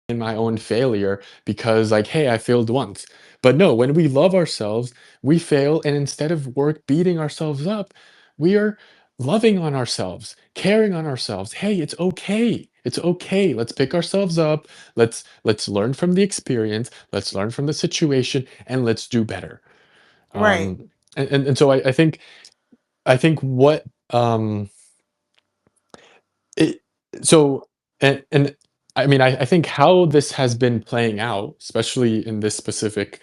in my own failure because like, hey, I failed once. But no, when we love ourselves, we fail, and instead of work beating ourselves up, we are loving on ourselves, caring on ourselves. Hey, it's okay. It's okay. Let's pick ourselves up. Let's learn from the experience. Let's learn from the situation, and let's do better. Right. And so I think what it so and I mean I think how this has been playing out, especially in this specific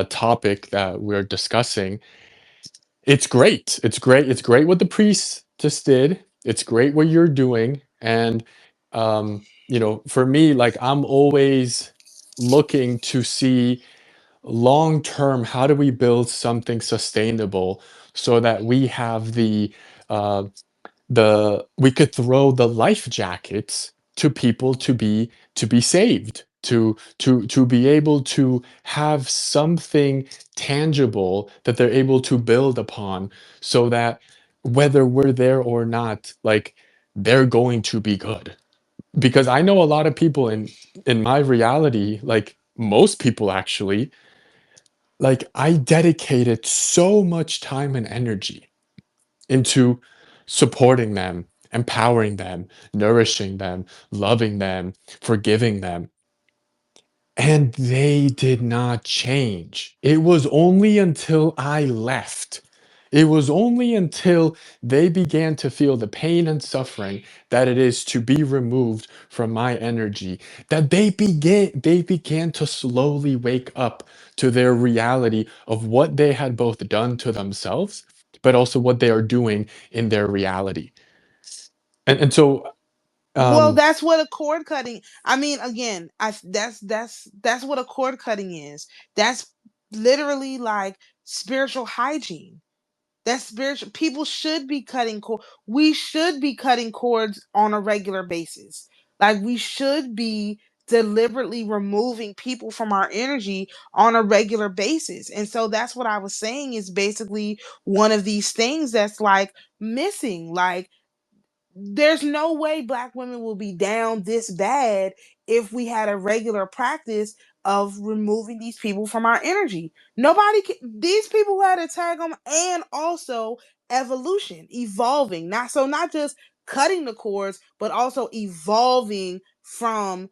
topic that we're discussing, it's great. It's great. It's great what the priest just did. It's great what you're doing. And for me, like I'm always looking to see long term, how do we build something sustainable so that we have uh, we could throw the life jackets to people to be saved, to be able to have something tangible that they're able to build upon, so that whether we're there or not, like they're going to be good. Because I know a lot of people in my reality, like most people actually, like I dedicated so much time and energy into supporting them, empowering them, nourishing them, loving them, forgiving them. And they did not change. It was only until I left. It was only until they began to feel the pain and suffering that it is to be removed from my energy, that they began to slowly wake up to their reality of what they had both done to themselves, but also what they are doing in their reality. And so Well, um that's what a cord cutting. I mean, again, that's what a cord cutting is. That's literally like spiritual hygiene. That's spiritual. People should be cutting cord. We should be cutting cords on a regular basis. Like we should be deliberately removing people from our energy on a regular basis. And so that's what I was saying is basically one of these things that's like missing. Like there's no way black women will be down this bad if we had a regular practice of removing these people from our energy. Nobody can, these people had to tag them, and also evolution, evolving, not just cutting the cords, but also evolving from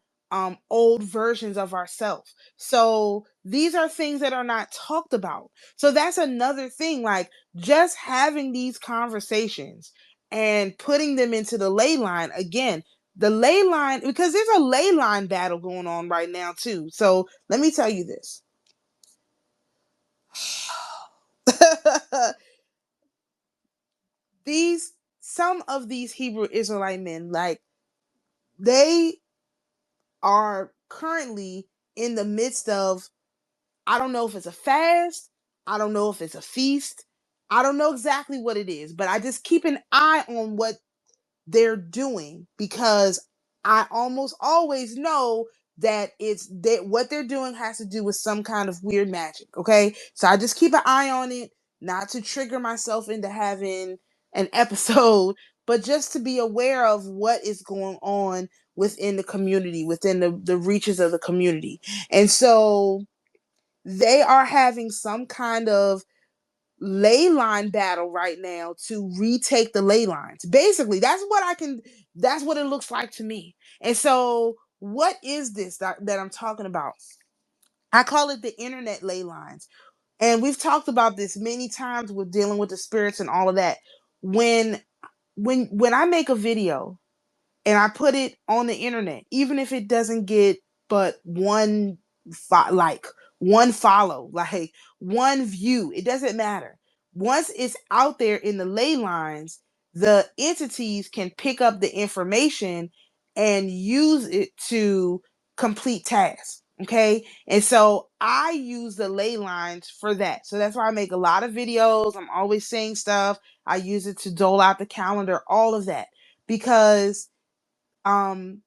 old versions of ourselves. So these are things that are not talked about. So that's another thing, like just having these conversations and putting them into the ley line again. The ley line, because there's a ley line battle going on right now too. So let me tell you this. These Some of these Hebrew Israelite men, like they are currently in the midst of, I don't know if it's a fast, I don't know if it's a feast, I don't know exactly what it is, but I just keep an eye on what they're doing, because I almost always know that it's that what they're doing has to do with some kind of weird magic. Okay, so I just keep an eye on it, not to trigger myself into having an episode, but just to be aware of what is going on within the community, within the reaches of the community. And so they are having some kind of ley line battle right now to retake the ley lines. Basically, that's what it looks like to me. And so what is this that I'm talking about? I call it the internet ley lines. And we've talked about this many times with dealing with the spirits and all of that. When when I make a video and I put it on the internet, even if it doesn't get but like one follow, like one view, it doesn't matter. Once it's out there in the ley lines, the entities can pick up the information and use it to complete tasks. Okay. And so I use the ley lines for that. So that's why I make a lot of videos. I'm always saying stuff. I use it to dole out the calendar, all of that. Because um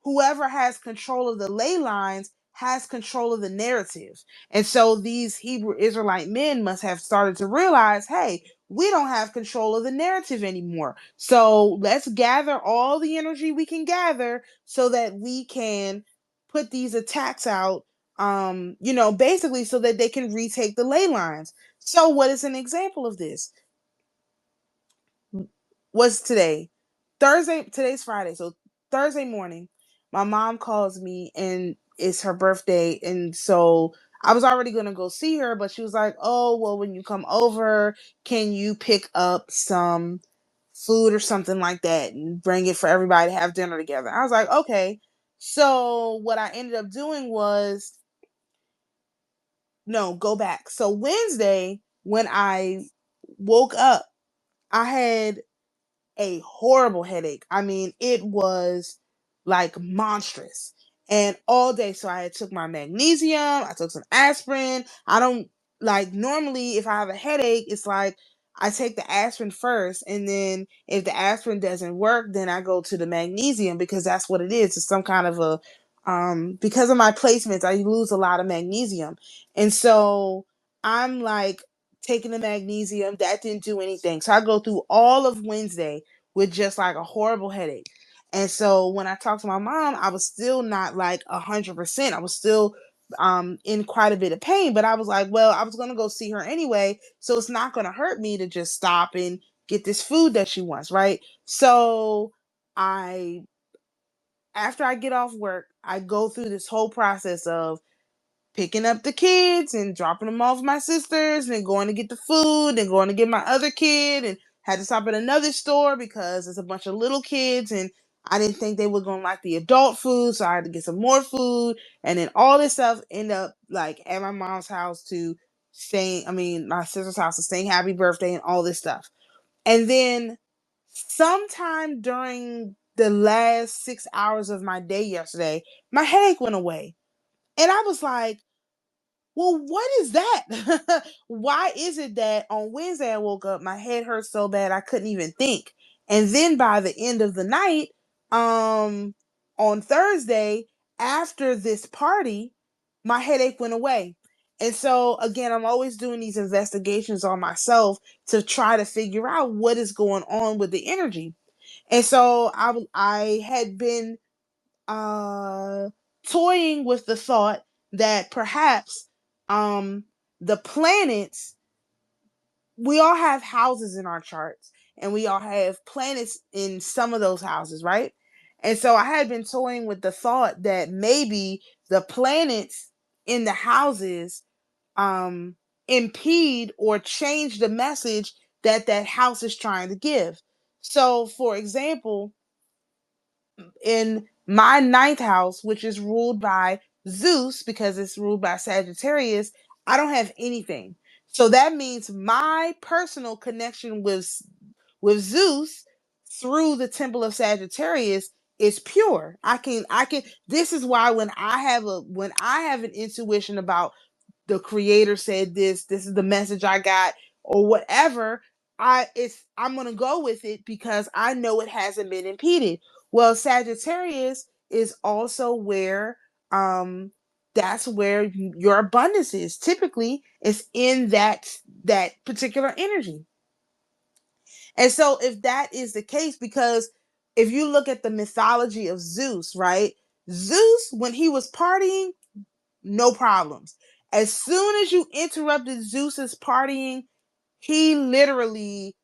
whoever has control of the ley lines has control of the narrative. And so these Hebrew Israelite men must have started to realize, hey, we don't have control of the narrative anymore. So let's gather all the energy we can gather so that we can put these attacks out, basically so that they can retake the ley lines. So what is an example of this? Was today Thursday? Today's Friday, so Thursday morning, my mom calls me and it's her birthday, and so I was already gonna go see her, but she was like, "Oh, well, when you come over, can you pick up some food or something like that and bring it for everybody to have dinner together?" I was like, "Okay." So what I ended up doing was, no, go back. So Wednesday, when I woke up, I had a horrible headache. I mean, it was like monstrous. And all day, so I had took my magnesium, I took some aspirin. I don't like, normally if I have a headache, it's like I take the aspirin first, and then if the aspirin doesn't work, then I go to the magnesium, because that's what it is. It's some kind of a because of my placements, I lose a lot of magnesium. And so I'm like taking the magnesium, that didn't do anything. So I go through all of Wednesday with just like a horrible headache. And so when I talked to my mom, I was still not like 100%. I was still in quite a bit of pain, but I was like, well, I was going to go see her anyway, so it's not going to hurt me to just stop and get this food that she wants, right? So I after I get off work, I go through this whole process of picking up the kids and dropping them off with my sisters, and going to get the food and going to get my other kid, and had to stop at another store because it's a bunch of little kids, and I didn't think they were going to like the adult food, so I had to get some more food. And then all this stuff end up like at my mom's house to saying, I mean, my sister's house to saying happy birthday and all this stuff. And then sometime during the last 6 hours of my day yesterday, my headache went away. And I was like, well, what is that? Why is it that on Wednesday I woke up, my head hurt so bad I couldn't even think? And then by the end of the night, um, on Thursday, after this party, my headache went away. And so again, I'm always doing these investigations on myself to try to figure out what is going on with the energy. And so I had been uh toying with the thought that perhaps um the planets, we all have houses in our charts, and we all have planets in some of those houses, right? And so I had been toying with the thought that maybe the planets in the houses um impede or change the message that that house is trying to give. So for example, in my ninth house, which is ruled by Zeus because it's ruled by Sagittarius, I don't have anything. So that means my personal connection with Zeus through the temple of Sagittarius is pure. I can this is why when I have an intuition about the creator said this is the message I got, or whatever, I'm gonna go with it because I know it hasn't been impeded. Well, Sagittarius is also where that's where your abundance is. Typically it's in that particular energy. And so if that is the case, because if you look at the mythology of Zeus, right? Zeus, when he was partying, no problems. As soon as you interrupted Zeus's partying, he literally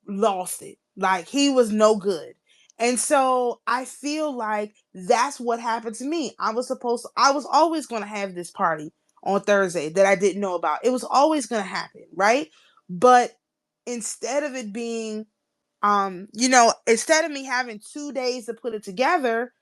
lost it. Like he was no good. And so I feel like that's what happened to me. I was always going to have this party on Thursday that I didn't know about. It was always going to happen, right? But instead of it being instead of me having 2 days to put it together,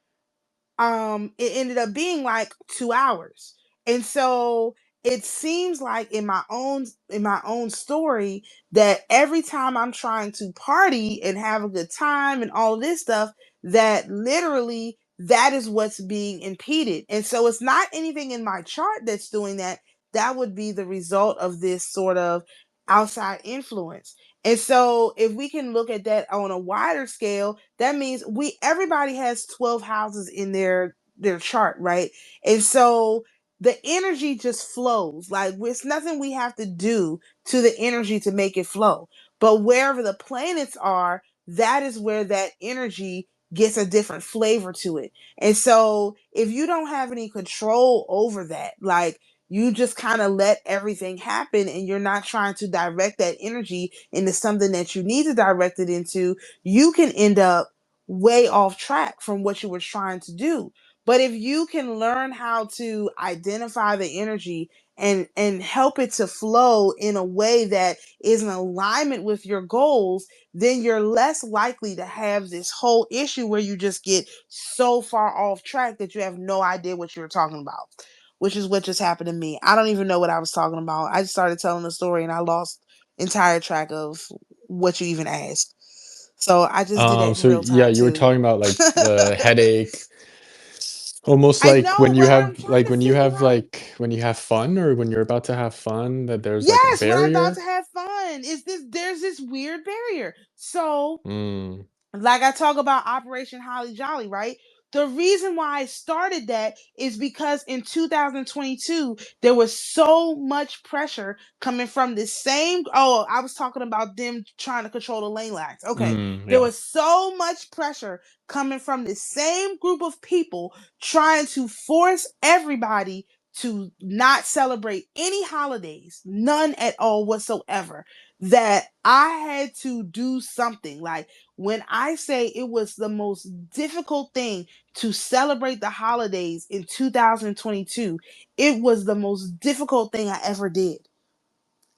it ended up being like 2 hours. And so it seems like in my own story that every time I'm trying to party and have a good time and all this stuff, that literally that is what's being impeded. And so it's not anything in my chart that's doing that. That would be the result of this sort of outside influence. And so if we can look at that on a wider scale, that means we everybody has 12 houses in their chart, right? And so the energy just flows. Like it's nothing we have to do to the energy to make it flow. But wherever the planets are, that is where that energy gets a different flavor to it. And so if you don't have any control over that, like you just kind of let everything happen and you're not trying to direct that energy into something that you need to direct it into, you can end up way off track from what you were trying to do. But if you can learn how to identify the energy and help it to flow in a way that is in alignment with your goals, then you're less likely to have this whole issue where you just get so far off track that you have no idea what you're talking about, which is what just happened to me. I don't even know what I was talking about. I just started telling the story and I lost entire track of what you even asked. So I just did that in So real yeah, time you were too. talking about like the headache, almost I like know, when you but I'm have trying to figure out. when you have fun or when you're about to have fun that there's like a Yes, when I'm about barrier. to have fun, is this there's this weird barrier. So Mm, like I talk about Operation Holly Jolly, right? The reason why I started that is because in 2022, there was so much pressure coming from the same. Oh, I was talking about them trying to control the lane lines. Okay. There yeah. was so much pressure coming from the same group of people trying to force everybody to not celebrate any holidays, none at all whatsoever, that I had to do something. Like, when I say it was the most difficult thing to celebrate the holidays in 2022, it was the most difficult thing I ever did.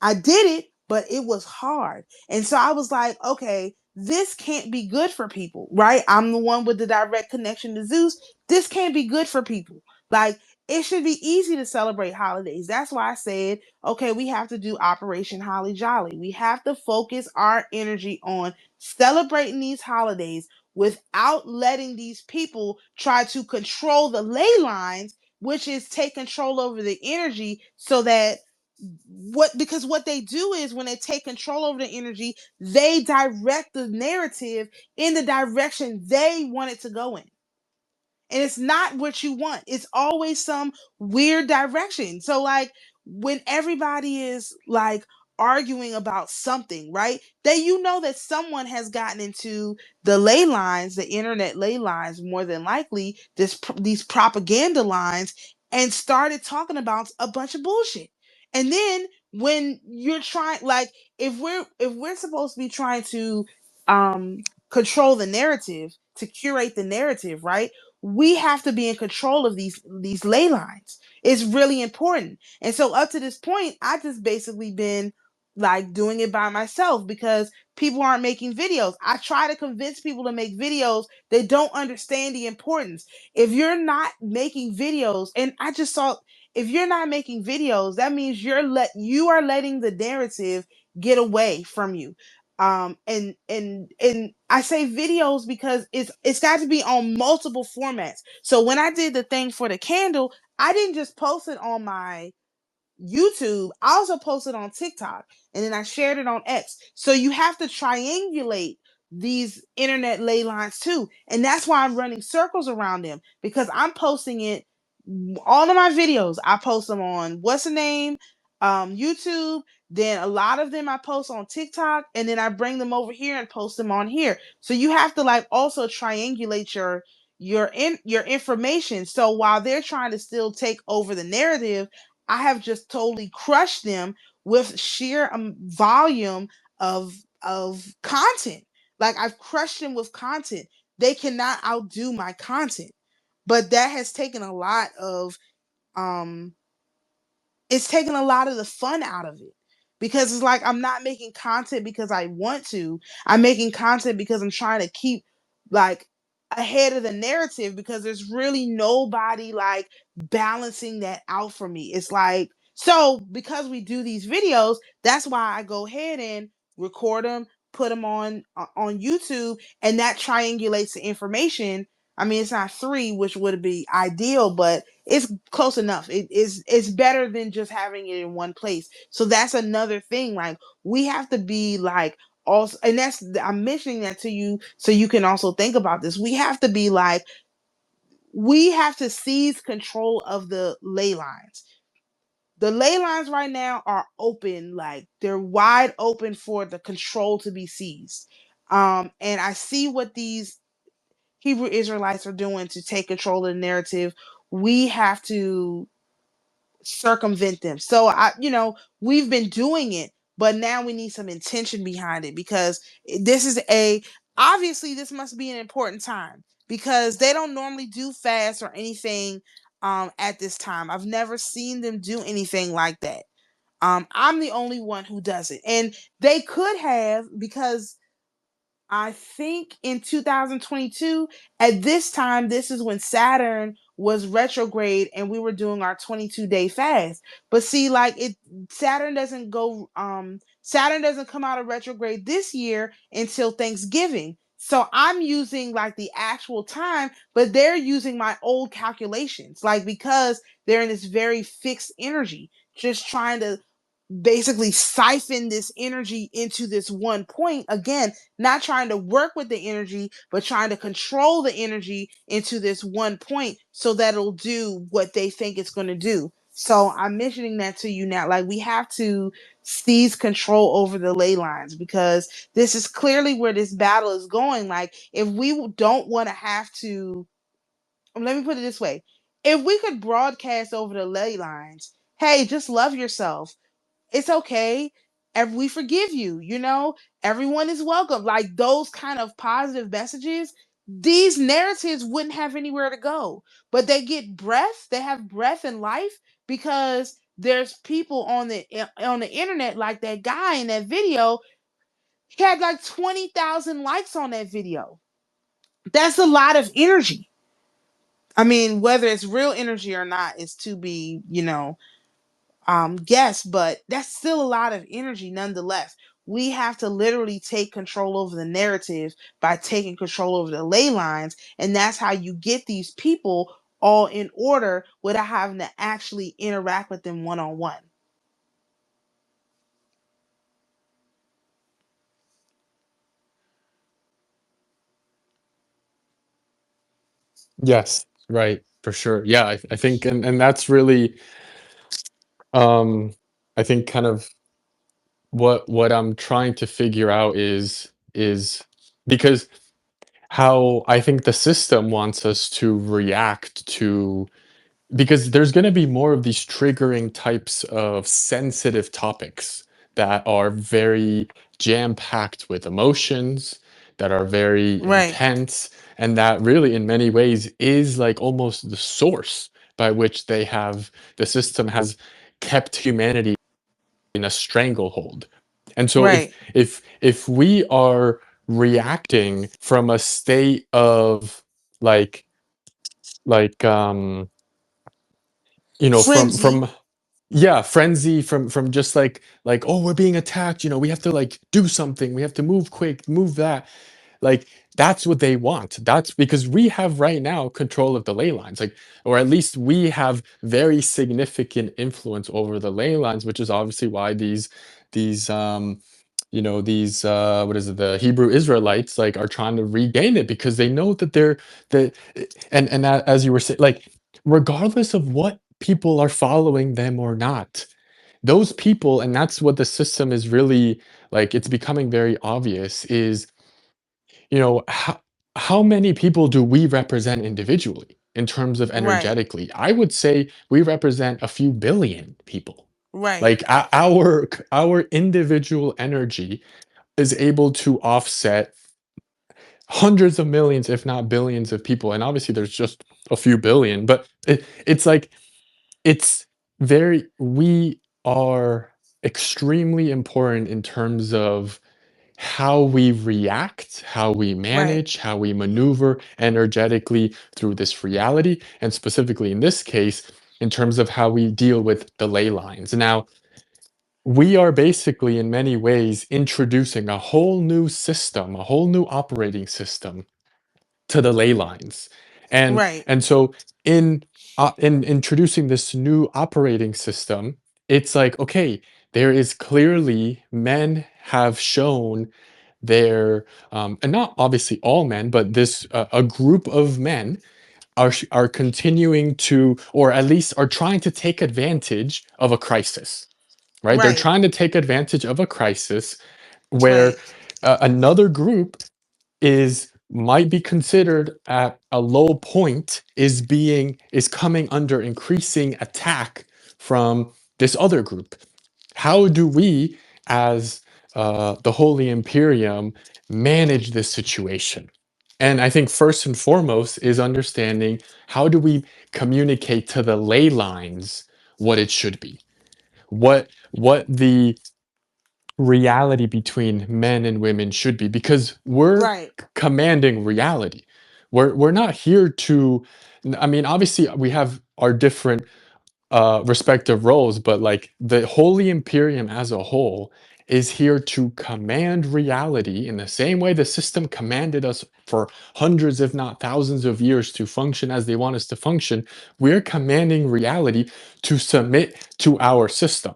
I did it, but it was hard. And so I was like, okay, this can't be good for people, right? I'm the one with the direct connection to Zeus. This can't be good for people. Like, it should be easy to celebrate holidays. That's why I said, okay, we have to do Operation Holly Jolly. We have to focus our energy on celebrating these holidays without letting these people try to control the ley lines, which is take control over the energy so that because what they do is when they take control over the energy, they direct the narrative in the direction they want it to go in, and it's not what you want. It's always some weird direction. So like when everybody is like arguing about something, right? They that someone has gotten into the ley lines, the internet ley lines, more than likely these propaganda lines, and started talking about a bunch of bullshit. And then when you're trying, like, if we're supposed to be trying to um control the narrative, to curate the narrative, right? We have to be in control of these ley lines. It's really important. And so up to this point, I just basically been like doing it by myself because people aren't making videos. I try to convince people to make videos. They don't understand the importance. If you're not making videos, and I just saw, if you're not making videos, that means you are letting the narrative get away from you. And I say videos because it's got to be on multiple formats. So when I did the thing for the candle, I didn't just post it on my YouTube. I also posted on TikTok, and then I shared it on X. So you have to triangulate these internet ley lines too. And that's why I'm running circles around them, because I'm posting it, all of my videos, I post them on what's the name? YouTube. Then a lot of them I post on TikTok, and then I bring them over here and post them on here. So you have to like also triangulate your information. So while they're trying to still take over the narrative, I have just totally crushed them with sheer volume of content. Like, I've crushed them with content. They cannot outdo my content. But that has taken a lot of um it's taken a lot of the fun out of it, because it's like I'm not making content because I want to. I'm making content because I'm trying to keep like ahead of the narrative, because there's really nobody like balancing that out for me. It's like, so because we do these videos, that's why I go ahead and record them, put them on YouTube, and that triangulates the information. I mean, it's not three, which would be ideal, but it's close enough. It's better than just having it in one place. So that's another thing. Like, we have to be like, also, and that's, I'm mentioning that to you so you can also think about this. We have to be like, we have to seize control of the ley lines. The ley lines right now are open, like they're wide open for the control to be seized. And I see what these Hebrew Israelites are doing to take control of the narrative, we have to circumvent them. So we've been doing it, but now we need some intention behind it, because this is obviously this must be an important time, because they don't normally do fast or anything at this time. I've never seen them do anything like that. I'm the only one who does it. And they could have, because I think in 2022, at this time, this is when Saturn was retrograde and we were doing our 22-day fast. But see, like Saturn doesn't come out of retrograde this year until Thanksgiving. So I'm using like the actual time, but they're using my old calculations, like because they're in this very fixed energy, just trying to basically siphon this energy into this one point. Again, not trying to work with the energy, but trying to control the energy into this one point so that it'll do what they think it's going to do. So I'm mentioning that to you now. Like, we have to seize control over the ley lines, because this is clearly where this battle is going. Like, if we don't want to have to, let me put it this way, if we could broadcast over the ley lines, hey, just love yourself, it's okay, and we forgive you, everyone is welcome, like those kind of positive messages, these narratives wouldn't have anywhere to go. But they have breath and life, because there's people on the internet, like that guy in that video. He had like 20,000 likes on that video. That's a lot of energy. I mean, whether it's real energy or not is to be, guess, but that's still a lot of energy nonetheless. We have to literally take control over the narrative by taking control over the ley lines, and that's how you get these people all in order without having to actually interact with them one on one. Yes, right, for sure. Yeah, I think, and that's really, um, I think, kind of what I'm trying to figure out is because how I think the system wants us to react to, because there's going to be more of these triggering types of sensitive topics that are very jam-packed with emotions, that are very Right, intense, and that really in many ways is like almost the source by which the system has kept humanity in a stranglehold. And so right, if we are reacting from a state of like like frenzy. from yeah, frenzy, from just like, oh, we're being attacked, we have to like do something, we have to move quick, move that, like that's what they want. That's because we have right now control of the ley lines, like, or at least we have very significant influence over the ley lines, which is obviously why these what is it, the Hebrew Israelites like are trying to regain it, because they know that they're that and that, as you were saying, like regardless of what people are following them or not, those people, and that's what the system is really like, it's becoming very obvious, is how many people do we represent individually in terms of Right, energetically? I would say we represent a few billion people. right, Like our individual energy is able to offset hundreds of millions, if not billions of people. And obviously there's just a few billion, but it's like it's we are extremely important in terms of how we react, how we right, manage, how we maneuver energetically through this reality, and specifically in this case, in terms of how we deal with the ley lines. Now, we are basically, in many ways, introducing a whole new system, a whole new operating system to the ley lines. right, And so in introducing this new operating system, it's like, okay, there is clearly men have shown their and not obviously all men, but this a group of men are continuing to, or at least are trying to take advantage of a crisis, right? They're right, trying to take advantage of a crisis where right, another group is might be considered at a low point is coming under increasing attack from this other group. How do we, as the Holy Imperium, manage this situation? And I think first and foremost is understanding how do we communicate to the ley lines what it should be, what the reality between men and women should be, because we're Right. commanding reality. We're not here to, I mean, obviously we have our different respective roles, but like the Holy Imperium as a whole is here to command reality in the same way the system commanded us for hundreds, if not thousands of years to function as they want us to function. We're commanding reality to submit to our system.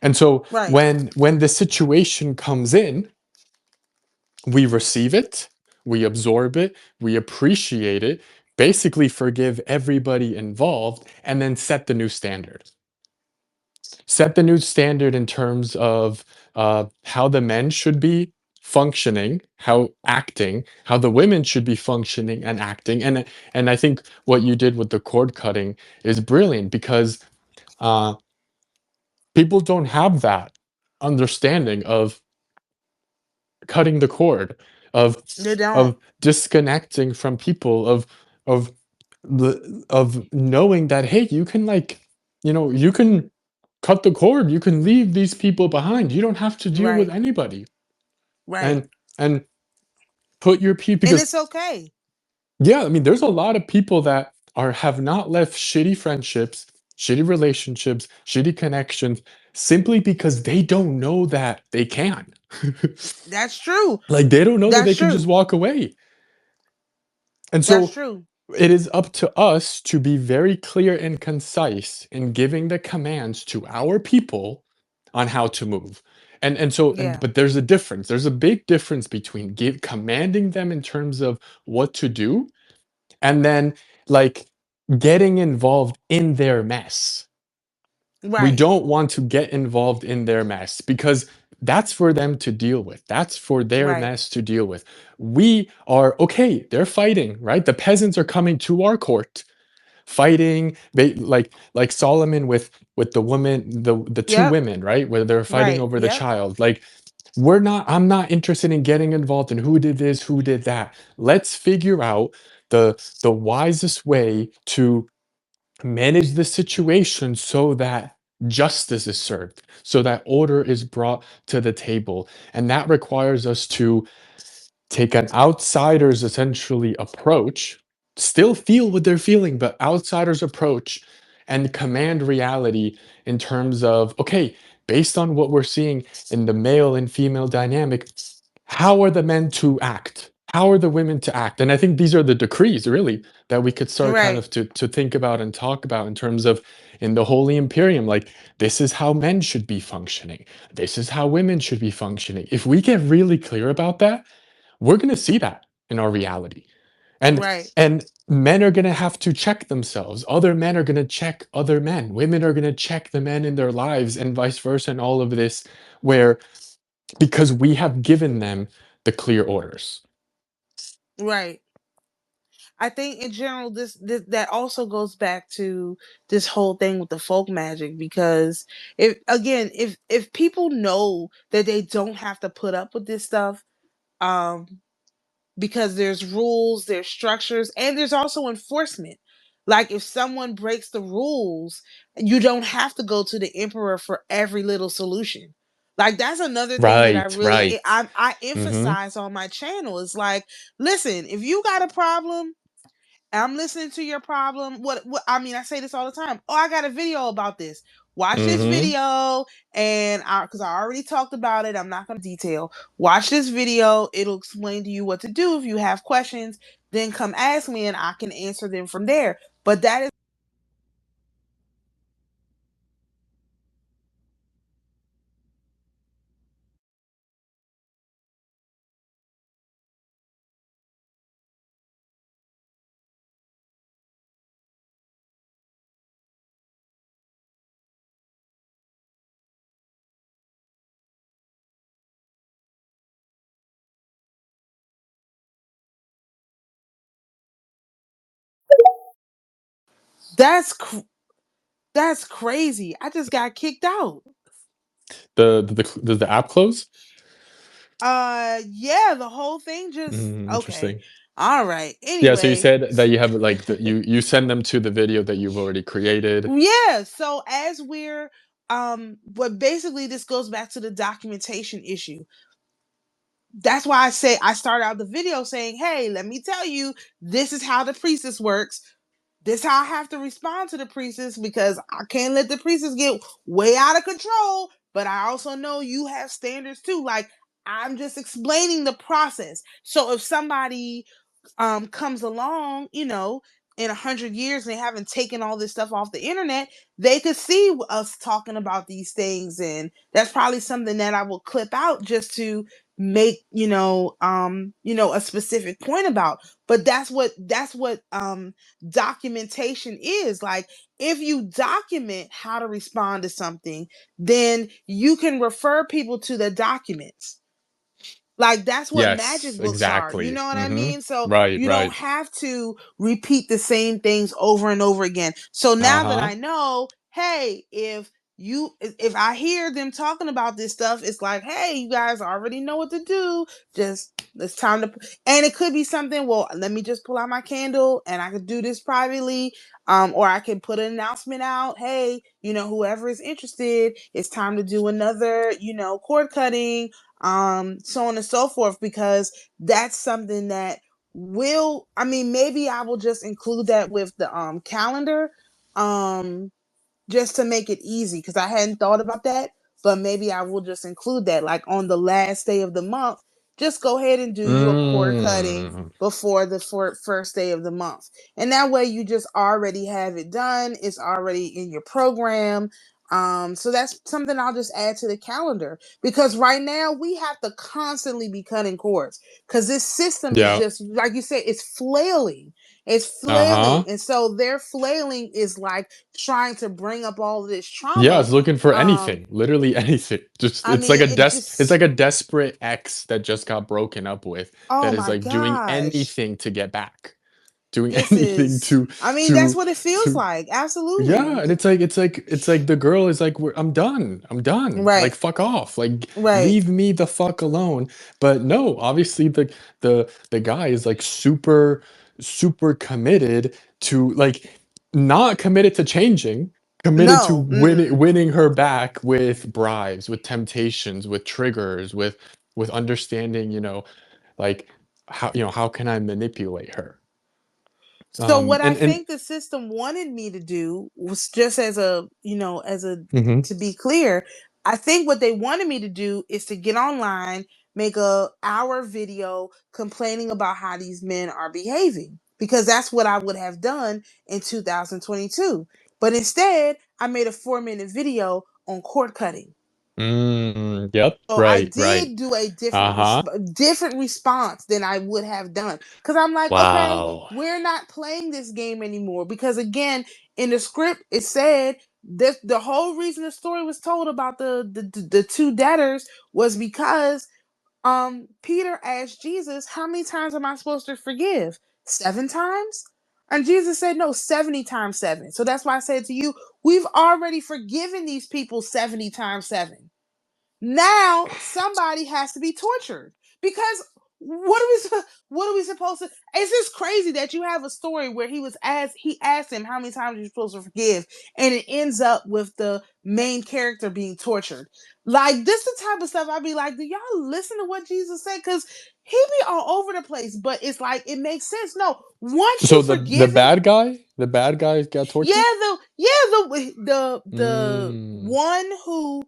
And so Right. when the situation comes in, we receive it, we absorb it, we appreciate it, basically forgive everybody involved, and then set the new standard. Set the new standard in terms of how the men should be functioning, how acting, how the women should be functioning and acting. And I think what you did with the cord cutting is brilliant, because uh, people don't have that understanding of cutting the cord, of They don't. of disconnecting from people, of of knowing that, hey, you can, like, you can cut the cord, you can leave these people behind, you don't have to deal with Right. anybody. Right. And put your people, And because it's okay. yeah, I mean, there's a lot of people that have not left shitty friendships, shitty relationships, shitty connections, simply because they don't know that they can. That's true. Like, they don't know that they That's can just true. walk away. And That's so true. it is up to us to be very clear and concise in giving the commands to our people on how to move. Yeah. But there's a difference. There's a big difference between commanding them in terms of what to do, and then, like, getting involved in their mess. We Right. don't want to get involved in their mess, because that's for them to deal with. That's for their Right. mess to deal with. We are okay. They're fighting, right? The peasants are coming to our court, fighting. They, like Solomon with the woman, the two Yep. women, right? Where they're fighting Right. over the Yep. child. Like, we're not. I'm not interested in getting involved in who did this, who did that. Let's figure out the wisest way to manage the situation so that justice is served, so that order is brought to the table. And that requires us to take an outsider's essentially approach, still feel what they're feeling, but outsider's approach, and command reality in terms of, okay, based on what we're seeing in the male and female dynamic, how are the men to act? How are the women to act? And I think these are the decrees, really, that we could start kind Right. of to think about and talk about in terms of, in the Holy Imperium, like, this is how men should be functioning. This is how women should be functioning. If we get really clear about that, we're going to see that in our reality. And Right. and men are going to have to check themselves. Other men are going to check other men. Women are going to check the men in their lives, and vice versa, and all of this, where, because we have given them the clear orders. Right. I think in general this that also goes back to this whole thing with the folk magic, because if people know that they don't have to put up with this stuff, um because there's rules, there's structures, and there's also enforcement. Like, if someone breaks the rules, you don't have to go to the emperor for every little solution. Like, that's another thing that I Right, really right. I Mhm. emphasize on my channel. Is like, listen, if you got a problem, I'm listening to your problem. What I mean, I say this all the time. Oh, I got a video about this. Watch this Mhm. video, and because I already talked about it, I'm not going to detail. Watch this video. It'll explain to you what to do. If you have questions, then come ask me, and I can answer them from there. But that is That's crazy. I just got kicked out. Does the app close? Yeah, the whole thing just okay. Interesting. All right. Yeah, so you Anyway, said that you have like you send them to the video that you've already created. yeah, so as we're but basically this goes back to the documentation issue. That's why I say I start out the video saying, "Hey, let me tell you, this is how the priestess works. This how I have to respond to the priestess because I can't let the priestess get way out of control, but I also know you have standards too. Like I'm just explaining the process. So if somebody comes along, you know, in 100 years and they haven't taken all this stuff off the internet, they could see us talking about these things, and that's probably something that I will clip out just to make a specific point about. But that's what documentation is. Like if you document how to respond to something, then you can refer people to the documents. Like that's what magic Yes, books are. You exactly. know what I mean? So Right, you don't right. have to repeat the same things over and over again. So now that Uh-huh. I know, hey, if I hear them talking about this stuff, it's like, hey, you guys already know what to do. Just it's time to and it could be something, well, let me just pull out my candle and I could do this privately. Or I can put an announcement out, hey, whoever is interested, it's time to do another, cord cutting, so on and so forth, because that's something that maybe I will just include that with the calendar, just to make it easy, because I hadn't thought about that. But maybe I will just include that, like on the last day of the month, just go ahead and do your cord cutting Mm. before the first day of the month, and that way you just already have it done. It's already in your program. So that's something I'll just add to the calendar, because right now we have to constantly be cutting cords because this system is Yeah. just like you said, it's flailing. It's flailing, Uh-huh. and so their flailing is like trying to bring up all of this Yeah, trauma. it's looking for Um, anything, literally anything. Just I mean, it it's just like a desperate ex that just got broken up with oh that is my like doing gosh. anything to get back. Doing This anything is that's to what it feels to like. yeah, Absolutely. and it's like the girl is like, I'm done. I'm done. Right. Like fuck off. Like Right. leave me the fuck alone. But no, obviously the guy is like super committed to like not committed to changing, committed to No. Mm-mm. winning her back with bribes, with temptations, with triggers, with understanding, like how can I manipulate her? So what I And think the system wanted me to do was just as a, mhm. to be clear, I think what they wanted me to do is to get online, make a hour video complaining about how these men are behaving, because that's what I would have done in 2022. But instead, I made a 4-minute video on cord cutting. Yep, So I right, right. did do a Uh-huh. different response than I would have done, because I'm like, okay, Wow. we're not playing this game anymore. Because again, in the script, it said this the whole reason the story was told about the two debtors was because Peter asked Jesus, how many times am I supposed to forgive? 7 times? And Jesus said, no, 70 times 7. So that's why I said to you, we've already forgiven these people 70 times 7. Now somebody has to be tortured, because what are we supposed to? It's just crazy that you have a story where he asked him how many times you're supposed to forgive, and it ends up with the main character being tortured. Like this, the type of stuff I'd be like, do y'all listen to what Jesus said? Because he be all over the place, but it's like it makes sense. No, once you So forgive it, the bad guy got tortured? the Mm, one who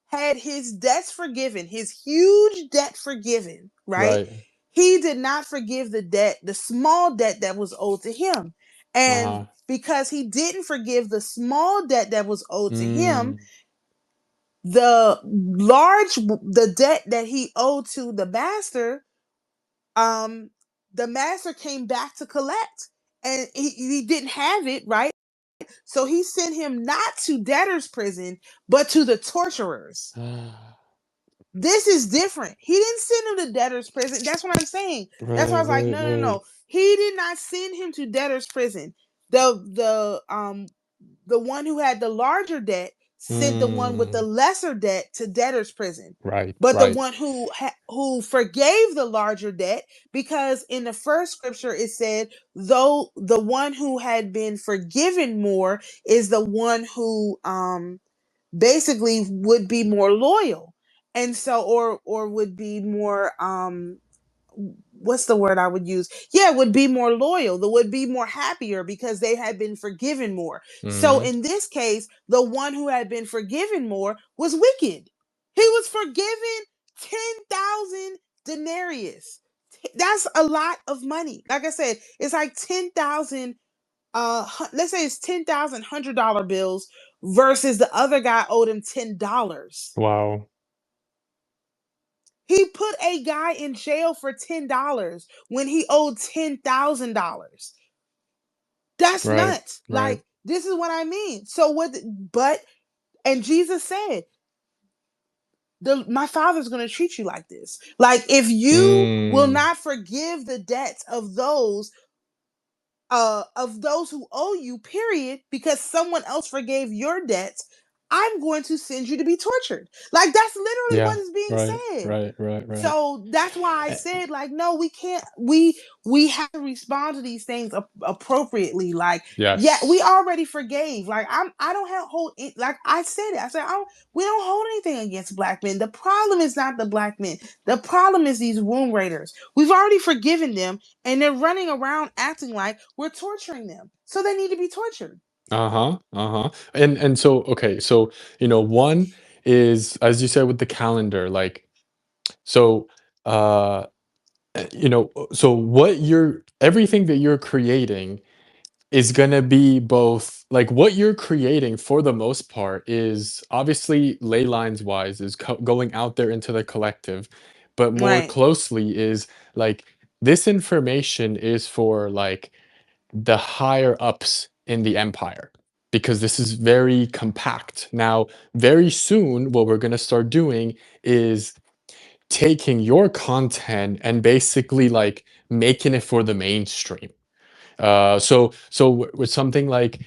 had his debts forgiven, his huge debt forgiven, right? right. He did not forgive the small debt that was owed to him. And Uh-huh. because he didn't forgive the small debt that was owed to him, Mm, the debt that he owed to the master, um, the master came back to collect, and he didn't have it, right? So he sent him not to debtor's prison, but to the torturers. This is different. He didn't send him to debtor's prison. That's what I'm saying. That's why I right, was like, right, no, no, right. no. He did not send him to debtor's prison. the one who had the larger debt sent the one with the Mm, lesser debt to debtor's prison. right, But the right. one who forgave the larger debt, because in the first scripture it said, though the one who had been forgiven more is the one who basically would be more loyal, and so or would be more what's the word I would use? Yeah, would be more loyal, that would be more happier because they had been forgiven more. So Mhm. in this case, the one who had been forgiven more was wicked. He was forgiven 10,000 denarius. That's a lot of money. Like I said, it's like 10,000 let's say it's 10,000 $100 bills versus the other guy owed him $10. Wow. He put a guy in jail for $10 when he owed $10,000. That's Right, nuts. right. Like, this is what I mean. So what, but, and Jesus said, my father's going to treat you like this. Like, if you will Mm, not forgive the debts of those who owe you, period, because someone else forgave your debts, I'm going to send you to be tortured. Like, that's literally what yeah, is being right, said. right, right, right. So that's why I Eh, said, like, no, we can't. We have to respond to these things appropriately. Like, yeah, we yes. already forgave. Like, I don't have hold it. Like I said it. I said, we don't hold anything against black men. The problem is not the black men. The problem is these womb raiders. We've already forgiven them, and they're running around acting like we're torturing them. So they need to be tortured. Uh-huh, uh-huh. And so, okay, so, one is, as you said with the calendar, like, so, uh, so what you're everything that you're creating is gonna be both like what you're creating for the most part is obviously ley lines wise is going out there into the collective, but more Right. closely is like this information is for like the higher ups in the empire because this is very compact. Now, very soon, what we're going to start doing is taking your content and basically like making it for the mainstream. With something like,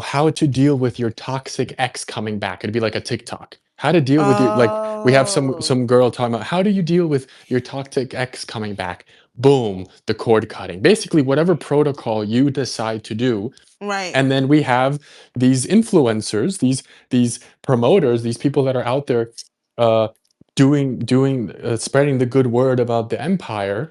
how to deal with your toxic ex coming back. It'd be like a TikTok. How to deal with your like we have some Oh. girl talking about how do you deal with your toxic ex coming back? Boom, the cord cutting. Basically, whatever protocol you decide to do, Right. and then we have these influencers, these promoters, these people that are out there, uh, spreading the good word about the empire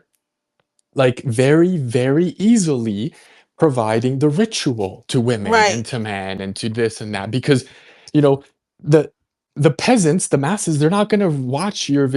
like very, very easily providing the ritual to women Right. and to men and to this and that because you know the the peasants, the masses, they're not going to watch your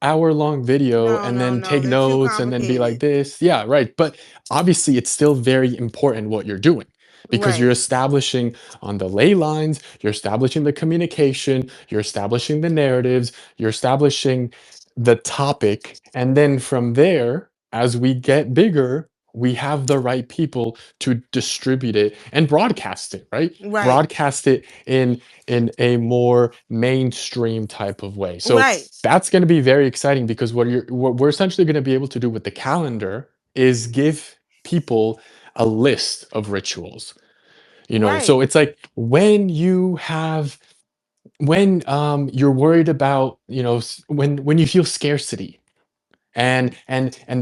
hour-long video No, and no, then no. take They're too notes and then be like complicated. this. Yeah, right. But obviously, it's still very important what you're doing because you're Right. establishing on the ley lines, you're establishing the communication, you're establishing the narratives, you're establishing the topic, and then from there as we get bigger, we have the right people to distribute it and broadcast it, right? Right. Broadcast it in a more mainstream type of way. So Right. that's going to be very exciting because what we're essentially going to be able to do with the calendar is give people a list of rituals. So Right. it's like when you're worried about, when you feel scarcity, and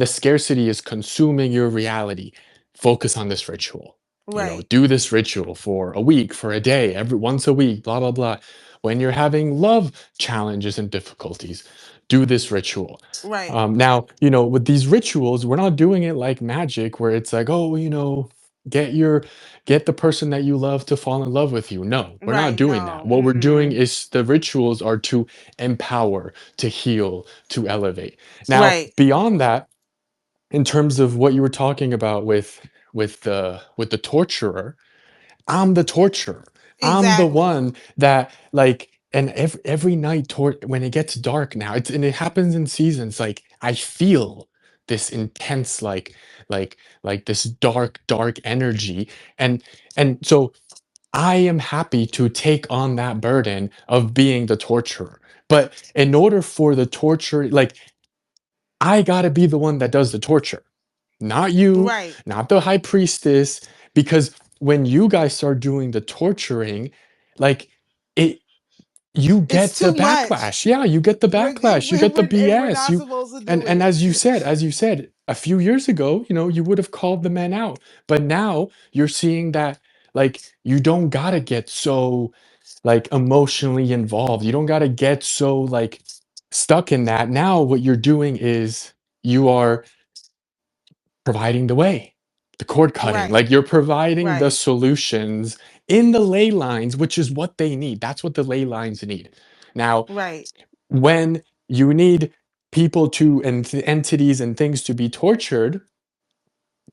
the scarcity is consuming your reality, focus on this ritual. Right. Do this ritual for a week, for a day, every once a week, blah blah blah. When you're having love challenges and difficulties, do this ritual. Right. Now, with these rituals, we're not doing it like magic where it's like, oh, get your get the person that you love to fall in love with you. No, we're not Right. doing that. No. What we're doing Mm-mm. is the rituals are to empower, to heal, to elevate. Now, Right. beyond that, in terms of what you were talking about with the torturer, I'm the torturer. I'm the Exactly. one that like and every night when it gets dark now, and it happens in seasons, like I feel this intense like like this dark energy and so I am happy to take on that burden of being the torturer. But in order for the torture, like I gotta be the one that does the torture, not you, Right. not the high priestess, because when you guys start doing the torturing, like it you It's get the too much. backlash. Yeah, you get the backlash. You get the We're BS. not You supposed to do and it. as you said, a few years ago, you would have called the men out. But now you're seeing that like you don't gotta get so like emotionally involved. You don't gotta get so like stuck in that. Now what you're doing is you are providing the way, the cord cutting. Right. Like you're providing the Right. solutions in the ley lines, which is what they need. That's what the ley lines need. Now, Right. when you need people to and entities and things to be tortured,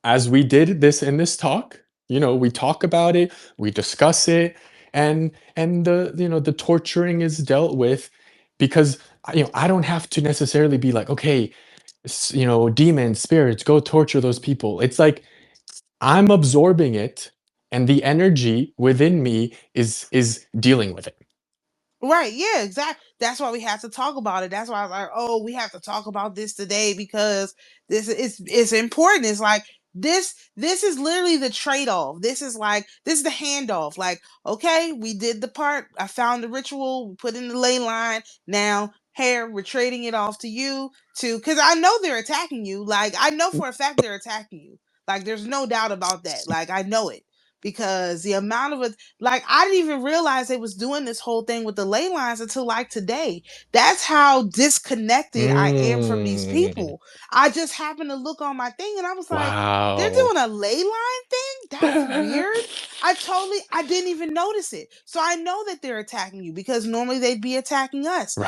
as we did this in this talk, we talk about it, we discuss it, and the torturing is dealt with because I don't have to necessarily be like, okay, demons, spirits, go torture those people. It's like I'm absorbing it, and the energy within me is dealing with it. Right. Yeah, exactly. That's why we have to talk about it. That's why I was like, oh, we have to talk about this today because this is it's important. It's like this is literally the trade-off. This is the handoff. Like, okay, we did the part. I found the ritual, we put in the ley line. Now, here, we're trading it off to you to because I know they're attacking you. Like, I know for a fact they're attacking you. Like, there's no doubt about that. Like, I know it. Because the amount of it, like I didn't even realize they was doing this whole thing with the ley lines until like today. That's how disconnected I am from these Mm, people. I just happened to look on my thing and I was like, they're wow. doing a ley line thing? That's weird. I didn't even notice it. So I know that they're attacking you because normally they'd be attacking us.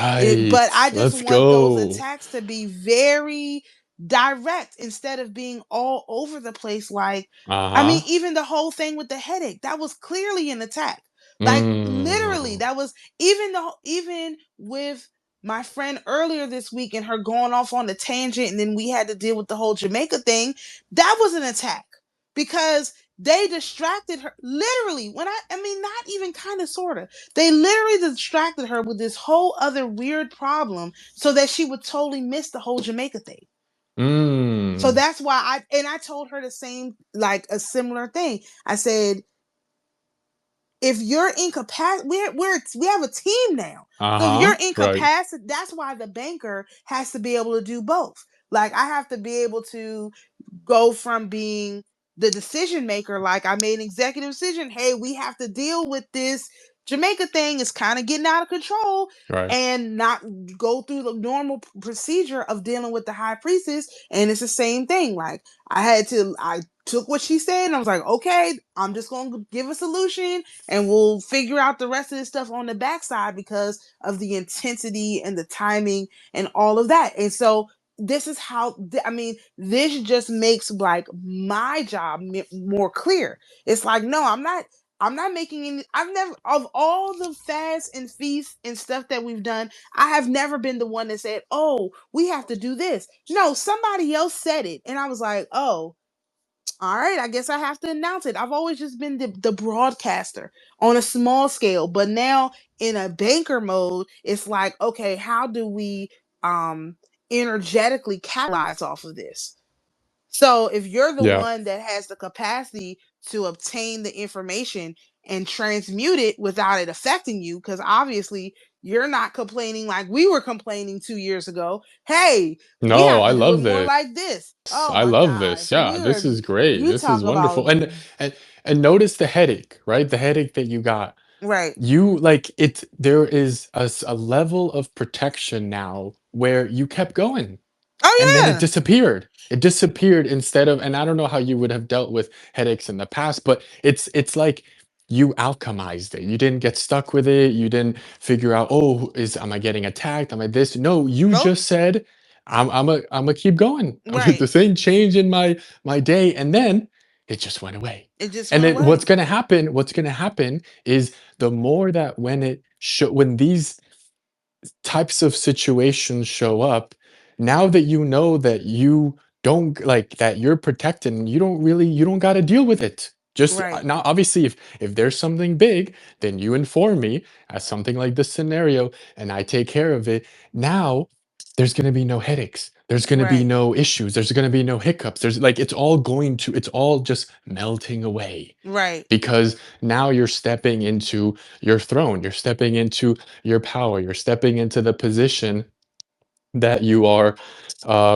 But Right. I just Let's want those go. attacks to be very direct instead of being all over the place. Like, I mean, Uh-huh. even the whole thing with the headache, that was clearly an attack. Like literally, Mm. that was even with my friend earlier this week and her going off on the tangent, and then we had to deal with the whole Jamaica thing. That was an attack because they distracted her. Literally, I mean, not even kind of sorta. They literally distracted her with this whole other weird problem so that she would totally miss the whole Jamaica thing. So Mm. that's why I told her the same, like a similar thing. I said, if you're incapacitated, we have a team now. So if Uh-huh. you're Right. incapacitated, that's why the banker has to be able to do both. Like I have to be able to go from being the decision maker, like I made an executive decision, hey, we have to deal with this Jamaica thing, is kind of getting out of control, Right. and not go through the normal procedure of dealing with the high priestess. And it's the same thing. Like I took what she said and I was like, okay, I'm just going to give a solution and we'll figure out the rest of this stuff on the backside because of the intensity and the timing and all of that. And so this is how I mean, this just makes like my job more clear. It's like, no, I'm not making any. I've never, of all the fasts and feasts and stuff that we've done, I have never been the one that said, oh, we have to do this. No, somebody else said it and I was like, oh, all right, I guess I have to announce it. I've always just been the broadcaster on a small scale, but now in a banker mode, it's like, okay, how do we um energetically capitalize off of this? So if you're the Yeah. one that has the capacity to obtain the information and transmute it without it affecting you, because obviously you're not complaining like we were complaining 2 years ago. Hey, we No, have I to do it love more this. like this. Oh I my love gosh. this. Yeah, this is great. You This is talk about wonderful. And notice the headache, right? The headache that you got. right. You like it there is a level of protection now where you kept going. And Oh then it yeah. disappeared. It disappeared instead of, and I don't know how you would have dealt with headaches in the past, but it's like you alchemized it. You didn't get stuck with it. You didn't figure out, oh, am I getting attacked? Am I this? No, you Nope. just said, I'm a keep going. Right. The same change in my day, and then it just went away. It just And went then what's away. gonna happen? What's gonna happen is the more that when these types of situations show up, now that you know that you don't like that you're protected and you don't got to deal with it. Just Right. now, obviously, if there's something big, then you inform me as something like this scenario, and I take care of it. Now, there's going to be no headaches. there's gonna be Right. no issues, there's gonna be no hiccups, there's like, it's all just melting away. Right. Because now you're stepping into your throne, you're stepping into your power, you're stepping into the position that you are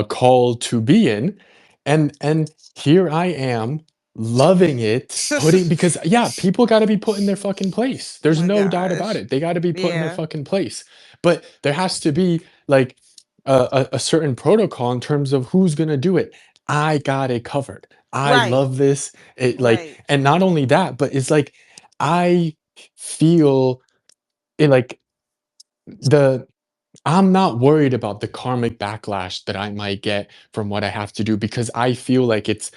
called to be in, and here I am loving it, putting because yeah, people got to be put in their fucking place. Oh There's my no doubt about gosh. it. They got to be put in their Yeah. fucking place. But there has to be like a certain protocol in terms of who's gonna do it. I got it covered. I Right. love this. It like, Right. and not only that, but it's like I feel it like the I'm not worried about the karmic backlash that I might get from what I have to do because I feel like it's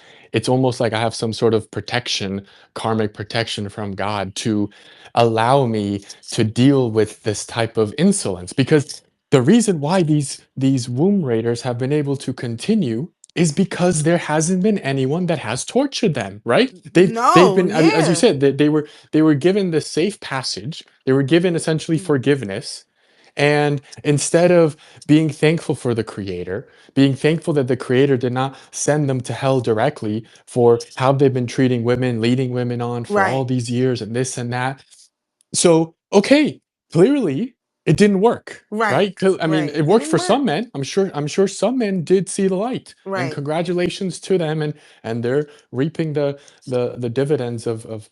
almost like I have some sort of protection, karmic protection from God to allow me to deal with this type of insolence. Because the reason why these womb raiders have been able to continue is because there hasn't been anyone that has tortured them, right? They've No, been as you yeah. said, they were given the safe passage, they were given essentially forgiveness, and instead of being thankful for the creator, being thankful that the creator did not send them to hell directly for how they've been treating women, leading women on for all Right. these years and this and that. So, okay, clearly it didn't work, Right. right? I mean, Right. it It worked didn't for work. some men. I'm sure some men did see the light. And Right. congratulations to them, and they're reaping the dividends of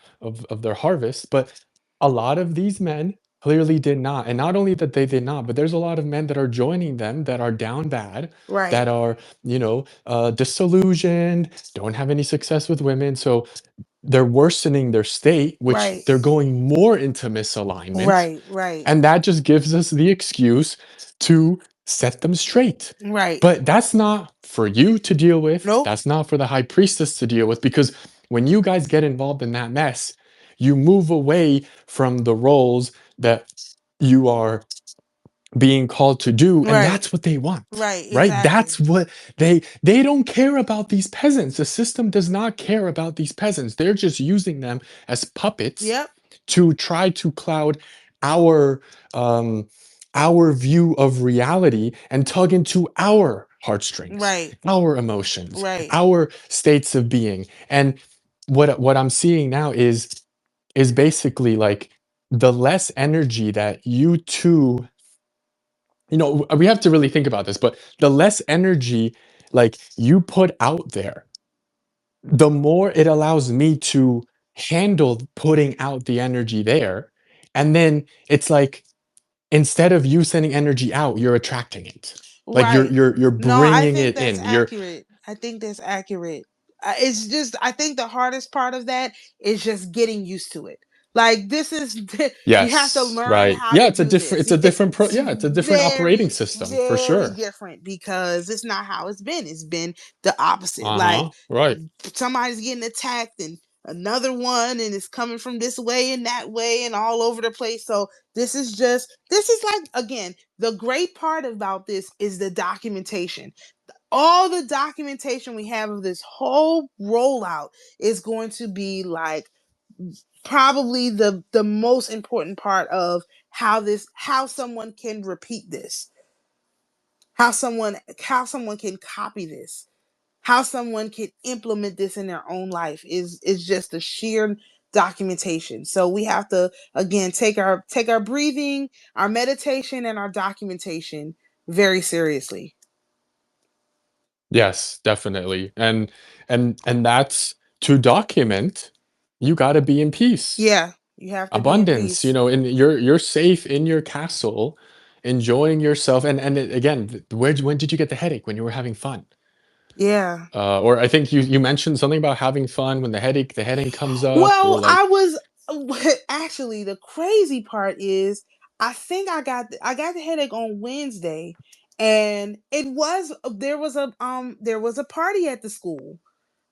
their harvest. But a lot of these men clearly did not. And not only that they did not, but there's a lot of men that are joining them that are down bad, that Right. are, disillusioned, don't have any success with women. So they're worsening their state, which Right. they're going more into misalignment. Right. Right. And that just gives us the excuse to set them straight. Right. But that's not for you to deal with. Nope. That's not for the high priestess to deal with, because when you guys get involved in that mess, you move away from the roles that you are being called to do, and Right. that's what they want, Right. right? Exactly. That's what they don't care about these peasants. The system does not care about these peasants. They're just using them as puppets Yep. to try to cloud our um our view of reality and tug into our heartstrings, Right. our emotions, Right. our states of being. And what I'm seeing now is basically like the less energy that you two, we have to really think about this, but the less energy like you put out there, the more it allows me to handle putting out the energy there. And then it's like, instead of you sending energy out, you're attracting it. Like Right. you're No, I bringing think it that's in. You're accurate. I think that's accurate. It's just, I think the hardest part of that is just getting used to it. Like, this is, you have to yes, learn right. how Yeah, to do this. it's a different It's yeah, it's a different operating very, system for very sure. different because it's not how it's been. It's been the opposite. Like, Uh-huh. Right. somebody's getting attacked and another one, and it's coming from this way and that way and all over the place. So this is like, again, the great part about this is the documentation. All the documentation we have of this whole rollout is going to be like probably the most important part of how someone can repeat this, how someone can copy this, how someone can implement this in their own life is just the sheer documentation. So we have to, again, take our breathing, our meditation, and our documentation very seriously. Yes, definitely. And that's to document, you got to be in peace. Yeah, you have to be in Abundance, peace. and you're safe in your castle, enjoying yourself. And again, when did you get the headache? When you were having fun? Yeah. Or I think you mentioned something about having fun when the headache comes up, or Well, like, actually, the crazy part is I think I got the headache on Wednesday, and there was a party at the school.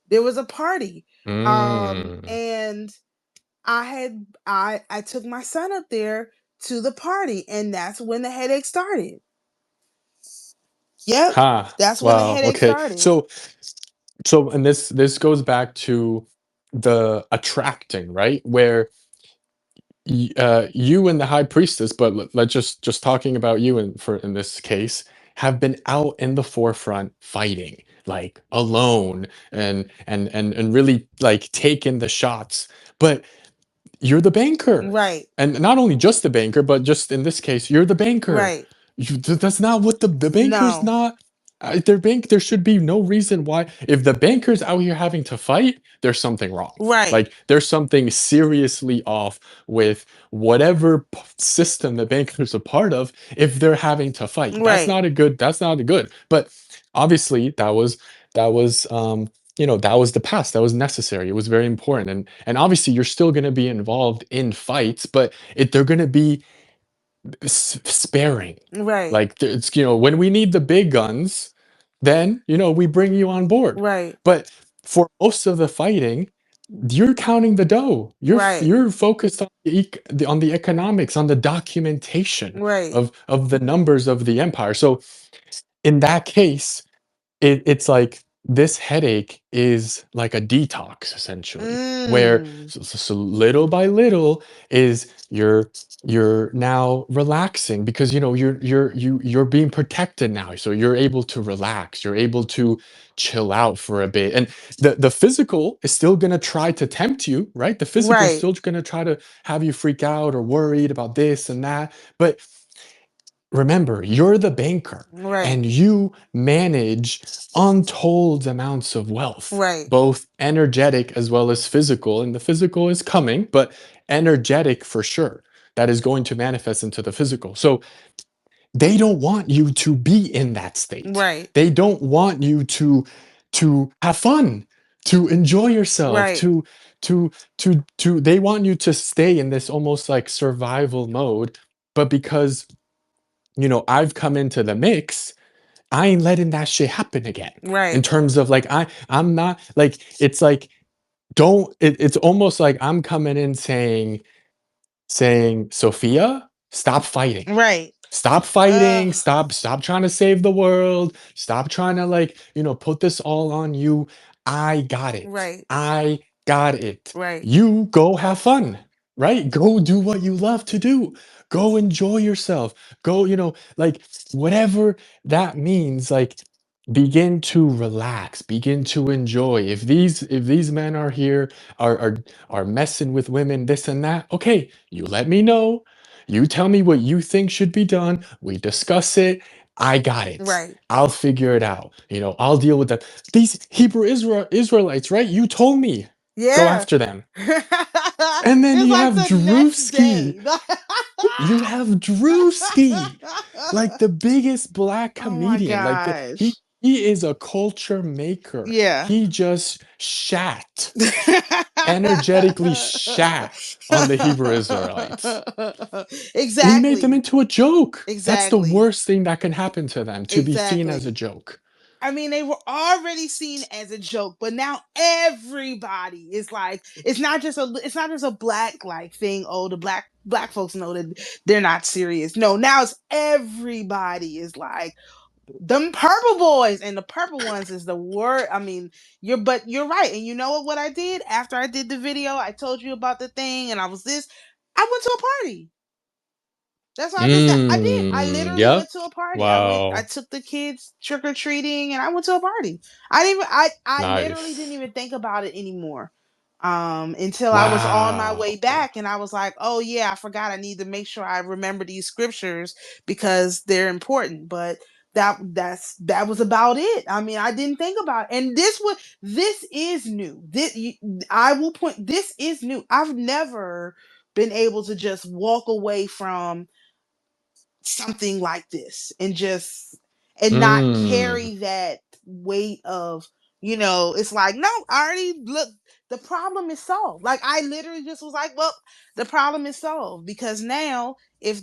There was a party. mm, And I took my son up there to the party, and that's when the headache started. Yep. huh, That's when the wow, headache okay. started. So and this goes back to the attracting, right? Where you and the high priestess, but let's just talking about you in this case, have been out in the forefront fighting, like alone, and really like taking the shots. But you're the banker. Right. And not only just the banker, but just in this case, you're the banker. Right. That's not what the banker's No. not. There should be no reason why. If the banker's out here having to fight, there's something wrong. Right. Like there's something seriously off with whatever system the banker's a part of. If they're having to fight, that's Right. not a good. That's not a good. But obviously, that was that was the past. That was necessary. It was very important. And obviously you're still going to be involved in fights, but they're going to be sparing. Right. Like it's when we need the big guns, then we bring you on board. Right. But for most of the fighting, you're counting the dough. Right. You're focused on on the economics, on the documentation Right. of the numbers of the empire. So in that case, it's like this headache is like a detox essentially, where Mm. so little by little is you're now relaxing because you're being protected now, so you're able to relax, you're able to chill out for a bit. And the physical is still going to try to tempt you, right? The physical is Right. still going to try to have you freak out or worried about this and that, but remember, you're the banker Right. and you manage untold amounts of wealth, Right. both energetic as well as physical. And the physical is coming, but energetic for sure. That is going to manifest into the physical. So they don't want you to be in that state. Right. They don't want you to have fun, to enjoy yourself, Right. to they want you to stay in this almost like survival mode. But because I've come into the mix, I ain't letting that shit happen again. In Right. terms of like I'm not like it's like don't it's almost like I'm coming in saying Sophia, stop fighting. Right. Stop fighting, stop trying to save the world, stop trying to like, put this all on you. I got it. Right. I got it. Right. You go have fun, right? Go do what you love to do. Go enjoy yourself. Go, like whatever that means, like begin to relax, begin to enjoy. If these men are here are messing with women, this and that, okay, you let me know. You tell me what you think should be done. We discuss it. I got it. Right. I'll figure it out. I'll deal with that. These Hebrew Israelites, right? You told me go Yeah. after them. And then It's you like have the next Drewski. day. You have Drewski, like the biggest black Oh my comedian. Like he gosh. he is a culture maker. Yeah. He just shat, energetically shat on the Hebrew Israelites. He made them Exactly. into a joke. That's the Exactly. worst thing that can happen to them, to be seen as a Exactly. joke. I mean, they were already seen as a joke, but now everybody is like, it's not just a black like thing. Oh, the black folks know that they're not serious. No, now it's everybody is like them purple boys, and the purple ones is the word. I mean, you're right. And you know what I did after I did the video? I told you about the thing, and I went to a party. That's what I just said. I did. I literally Yeah. went to a party. I Wow. took the kids trick or treating, and I went to a party. I didn't. I literally didn't Nice. even think about it anymore. Until I was on my way Wow. back, and I was like, "Oh yeah, I forgot. I need to make sure I remember these scriptures because they're important." But that was about it. I mean, I didn't think about it. And this is new. I will point. This is new. I've never been able to just walk away from something like this and not Mm. carry that weight of, it's like, no, I already look, the problem is solved. Like I literally just was like, well, the problem is solved because now if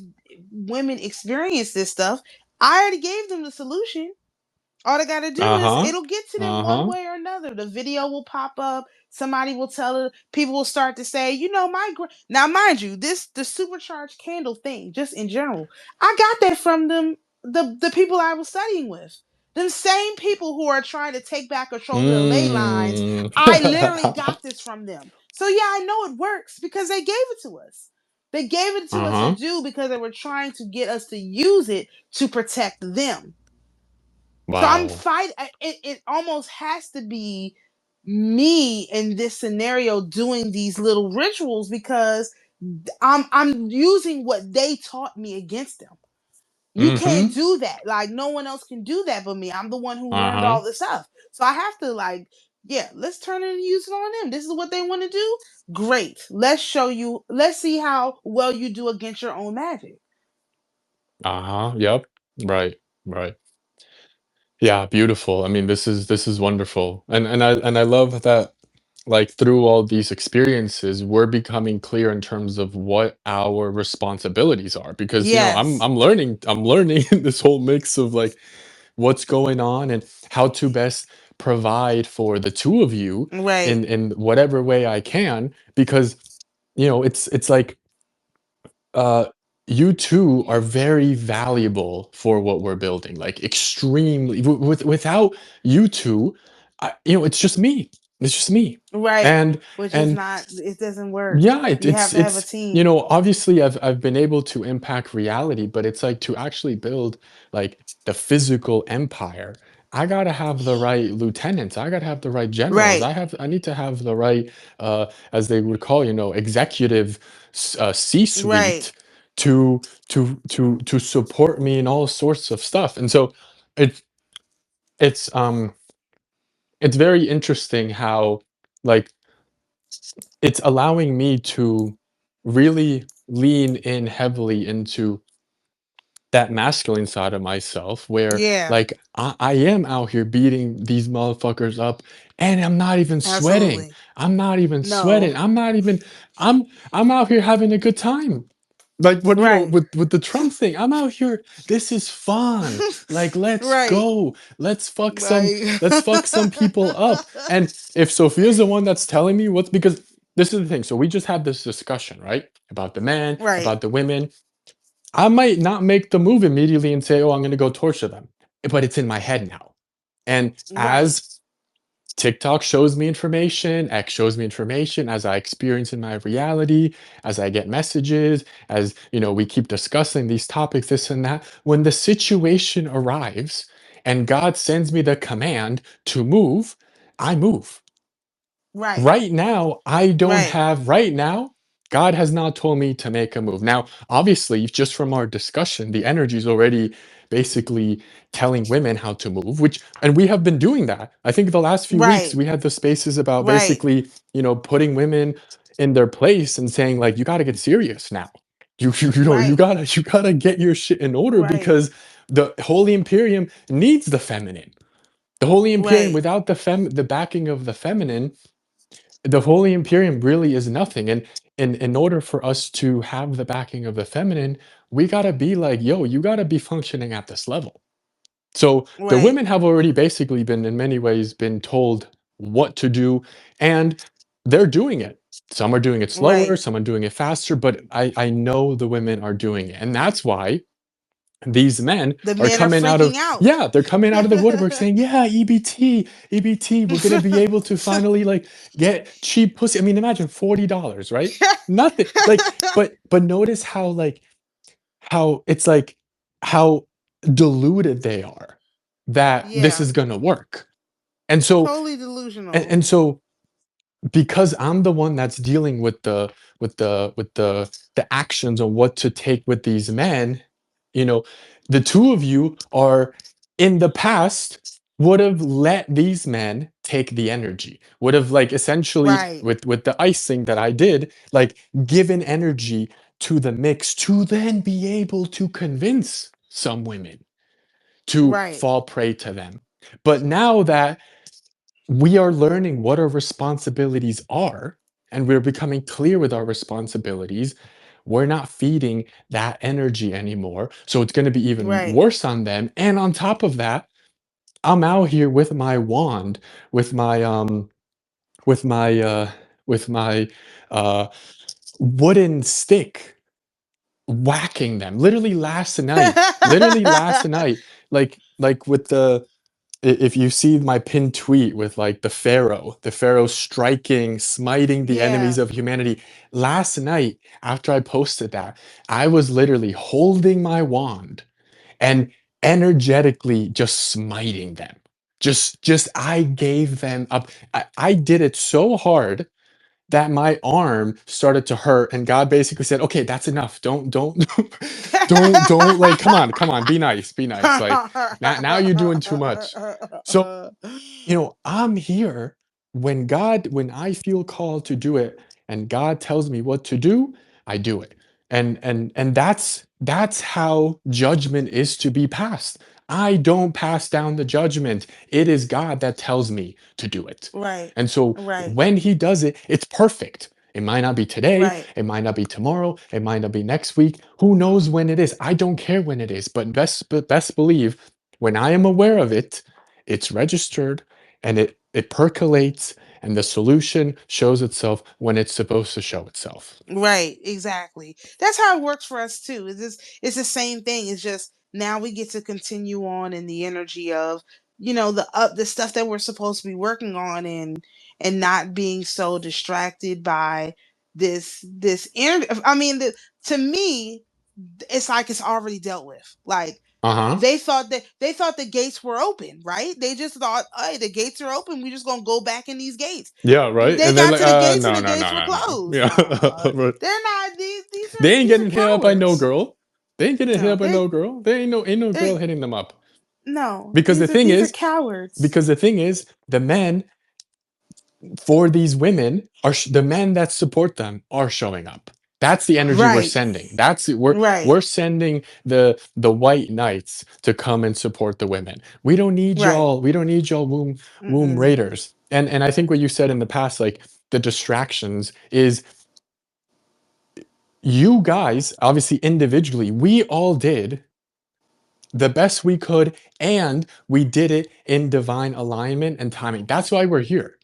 women experience this stuff, I already gave them the solution. All they got to do is Uh-huh. it'll get to them one Uh-huh. way or another. The video will pop up. Somebody will tell it. People will start to say, now, mind you, the supercharged candle thing, just in general, I got that from them. The people I was studying with, them same people who are trying to take back control of the ley lines. Mm. I literally got this from them. So yeah, I know it works because they gave it to us. They gave it to us to Uh-huh. do because they were trying to get us to use it to protect them. So I'm Wow. fight. It almost has to be me in this scenario doing these little rituals because I'm using what they taught me against them. You can't Mm-hmm. do that. Like no one else can do that but me. I'm the one who learned Uh-huh. all this stuff. So I have to like, yeah, let's turn it and use it on them. This is what they want to do. Great. Let's show you. Let's see how well you do against your own magic. Uh-huh. Yep. Right. Right. Yeah, beautiful. I mean, this is wonderful. And I love that like through all these experiences, we're becoming clear in terms of what our responsibilities are because Yes. I'm learning this whole mix of like what's going on and how to best provide for the two of you Right. in whatever way I can because it's like uh you two are very valuable for what we're building, like extremely without you two, it's just me. It's just me. Right. and Which is and not. It doesn't work. yeah, You have to have a it's team. obviously I've been able to impact reality, but it's like to actually build like the physical empire. I gotta have the right lieutenants. I gotta have the right generals. Right. I need to have the right, as they would call, executive Right. C-suite to support me in all sorts of stuff. And so it's it's um it's very interesting how like it's allowing me to really lean in heavily into that masculine side of myself where Yeah. like I am out here beating these motherfuckers up and I'm not even sweating. Absolutely. I'm not even No. sweating. I'm I'm out here having a good time. Like what Right. with the Trump thing. I'm out here. This is fun. Like let's Right. go. Right. Let's fuck some people up. And if Sophia's the one that's telling me what's because this is the thing. So we just had this discussion, right? About the man, Right. about the women. I might not make the move immediately and say, "Oh, I'm gonna go torture them," but it's in my head now. And Right. as TikTok shows me information, X shows me information, as I experience in my reality, as I get messages, as we keep discussing these topics, this and that. When the situation arrives and God sends me the command to move, I move. Right. Right now, Right. right now, God has not told me to make a move. Now, obviously, just from our discussion, the energy is already basically telling women how to move, and we have been doing that. I think the last few weeks Right. we had the spaces about Right. basically, putting women in their place and saying like, you got to get serious now. You Right. gotta get your shit in order Right. because the Holy Imperium needs the feminine. The Holy Imperium, Right. without the backing of the feminine, the Holy Imperium really is nothing. And in order for us to have the backing of the feminine, we gotta be like, yo, you gotta be functioning at this level. So the Right. women have already basically been, in many ways, been told what to do, and they're doing it. Some are doing it slower, Right. some are doing it faster, but I know the women are doing it, and that's why these men The are men are coming out freaking of out. yeah, they're coming out of the woodwork saying, "Yeah, EBT, we're gonna be able to finally like get cheap pussy." I mean, imagine $40, right? Nothing. Like, but notice how how it's like how deluded they are that this Yeah. is gonna work. And so Totally delusional. and so because I'm the one that's dealing with the actions on what to take with these men, you know, the two of you are in the past would have let these men take the energy. Would have like essentially Right. with the icing that I did, like given energy to the mix to then be able to convince some women to Right. fall prey to them. But now that we are learning what our responsibilities are and we're becoming clear with our responsibilities, we're not feeding that energy anymore, so it's going to be even Right. worse on them. And on top of that, I'm out here with my wand, with my with my uh with my uh wooden stick, whacking them literally last night, like with the if you see my pinned tweet with like the pharaoh striking, smiting the enemies Yeah. of humanity. Last night, after I posted that, I was literally holding my wand and energetically just smiting them. Just I gave them up. I did it so hard that my arm started to hurt, and God basically said, "Okay, that's enough. Don't don't like come on, be nice, be nice. Like now you're doing too much." So, I'm here when I feel called to do it and God tells me what to do, I do it. And that's how judgment is to be passed. I don't pass down the judgment. It is God that tells me to do it. Right. And so Right. when he does it, it's perfect. It might not be today, Right. it might not be tomorrow, it might not be next week. Who knows when it is? I don't care when it is, but best believe when I am aware of it, it's registered and it percolates and the solution shows itself when it's supposed to show itself. Right, exactly. That's how it works for us too. It's the same thing. It's just now we get to continue on in the energy of, the stuff that we're supposed to be working on, and not being so distracted by this energy. I mean, to me, it's like it's already dealt with. Like Uh-huh. they thought the gates were open, right? They just thought, hey, the gates are open. We just gonna go back in these gates. Yeah, right. They And then got like, to the gates and no, the no, gates no, were no, no. closed. Yeah. No, Right. they're not. These They are ain't these are getting hit up by no cowards. girl. They ain't getting hit No, up by no girl. They ain't no girl they hitting them up. no. Because the thing These are is, cowards. the men for these women the men that support them are showing up. That's the energy we're Right, sending. We're right, sending the white knights to come and support the women. We don't need right. y'all. We don't need y'all womb Mm-mm. raiders. And I think what you said in the past, like the distractions, is you guys obviously individually. We all did the best we could, and we did it in divine alignment and timing. That's why we're here.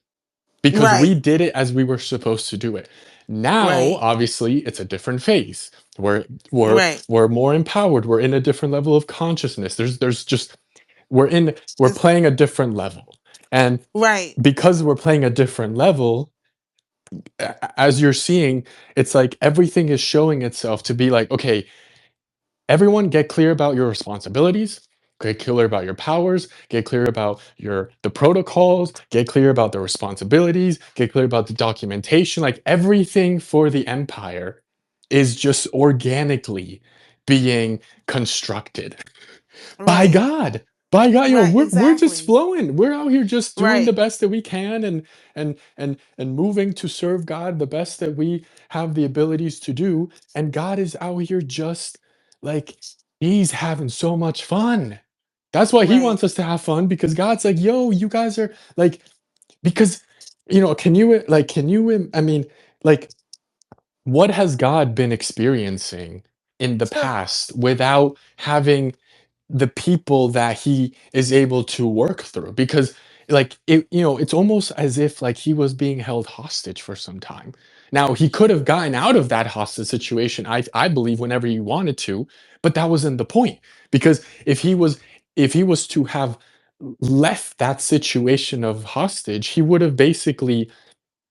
Because we Right, did it as we were supposed to do it. Now, right, obviously, it's a different phase. We're we're right. we're more empowered. We're in a different level of consciousness. There's just we're It's, playing a different level. And right, because we're playing a different level, as you're seeing, it's like everything is showing itself to be like, okay, everyone get clear about your responsibilities, get clear about your powers, get clear about the protocols, get clear about the responsibilities, get clear about the documentation. Like everything for the empire is just organically being constructed by right, God. By God, right. we're just Exactly. flowing. We're out here just doing the Right, best that we can, and moving to serve God the best that we have the abilities to do. And God is out here just like he's having so much fun. That's why he right, wants us to have fun, because God's like, yo, you guys are like, because can you I mean, like, what has God been experiencing in the past without having the people that he is able to work through? Because like it's almost as if like he was being held hostage for some time. Now he could have gotten out of that hostage situation, I believe, whenever he wanted to, but that wasn't the point. Because if he was to have left that situation of hostage, he would have basically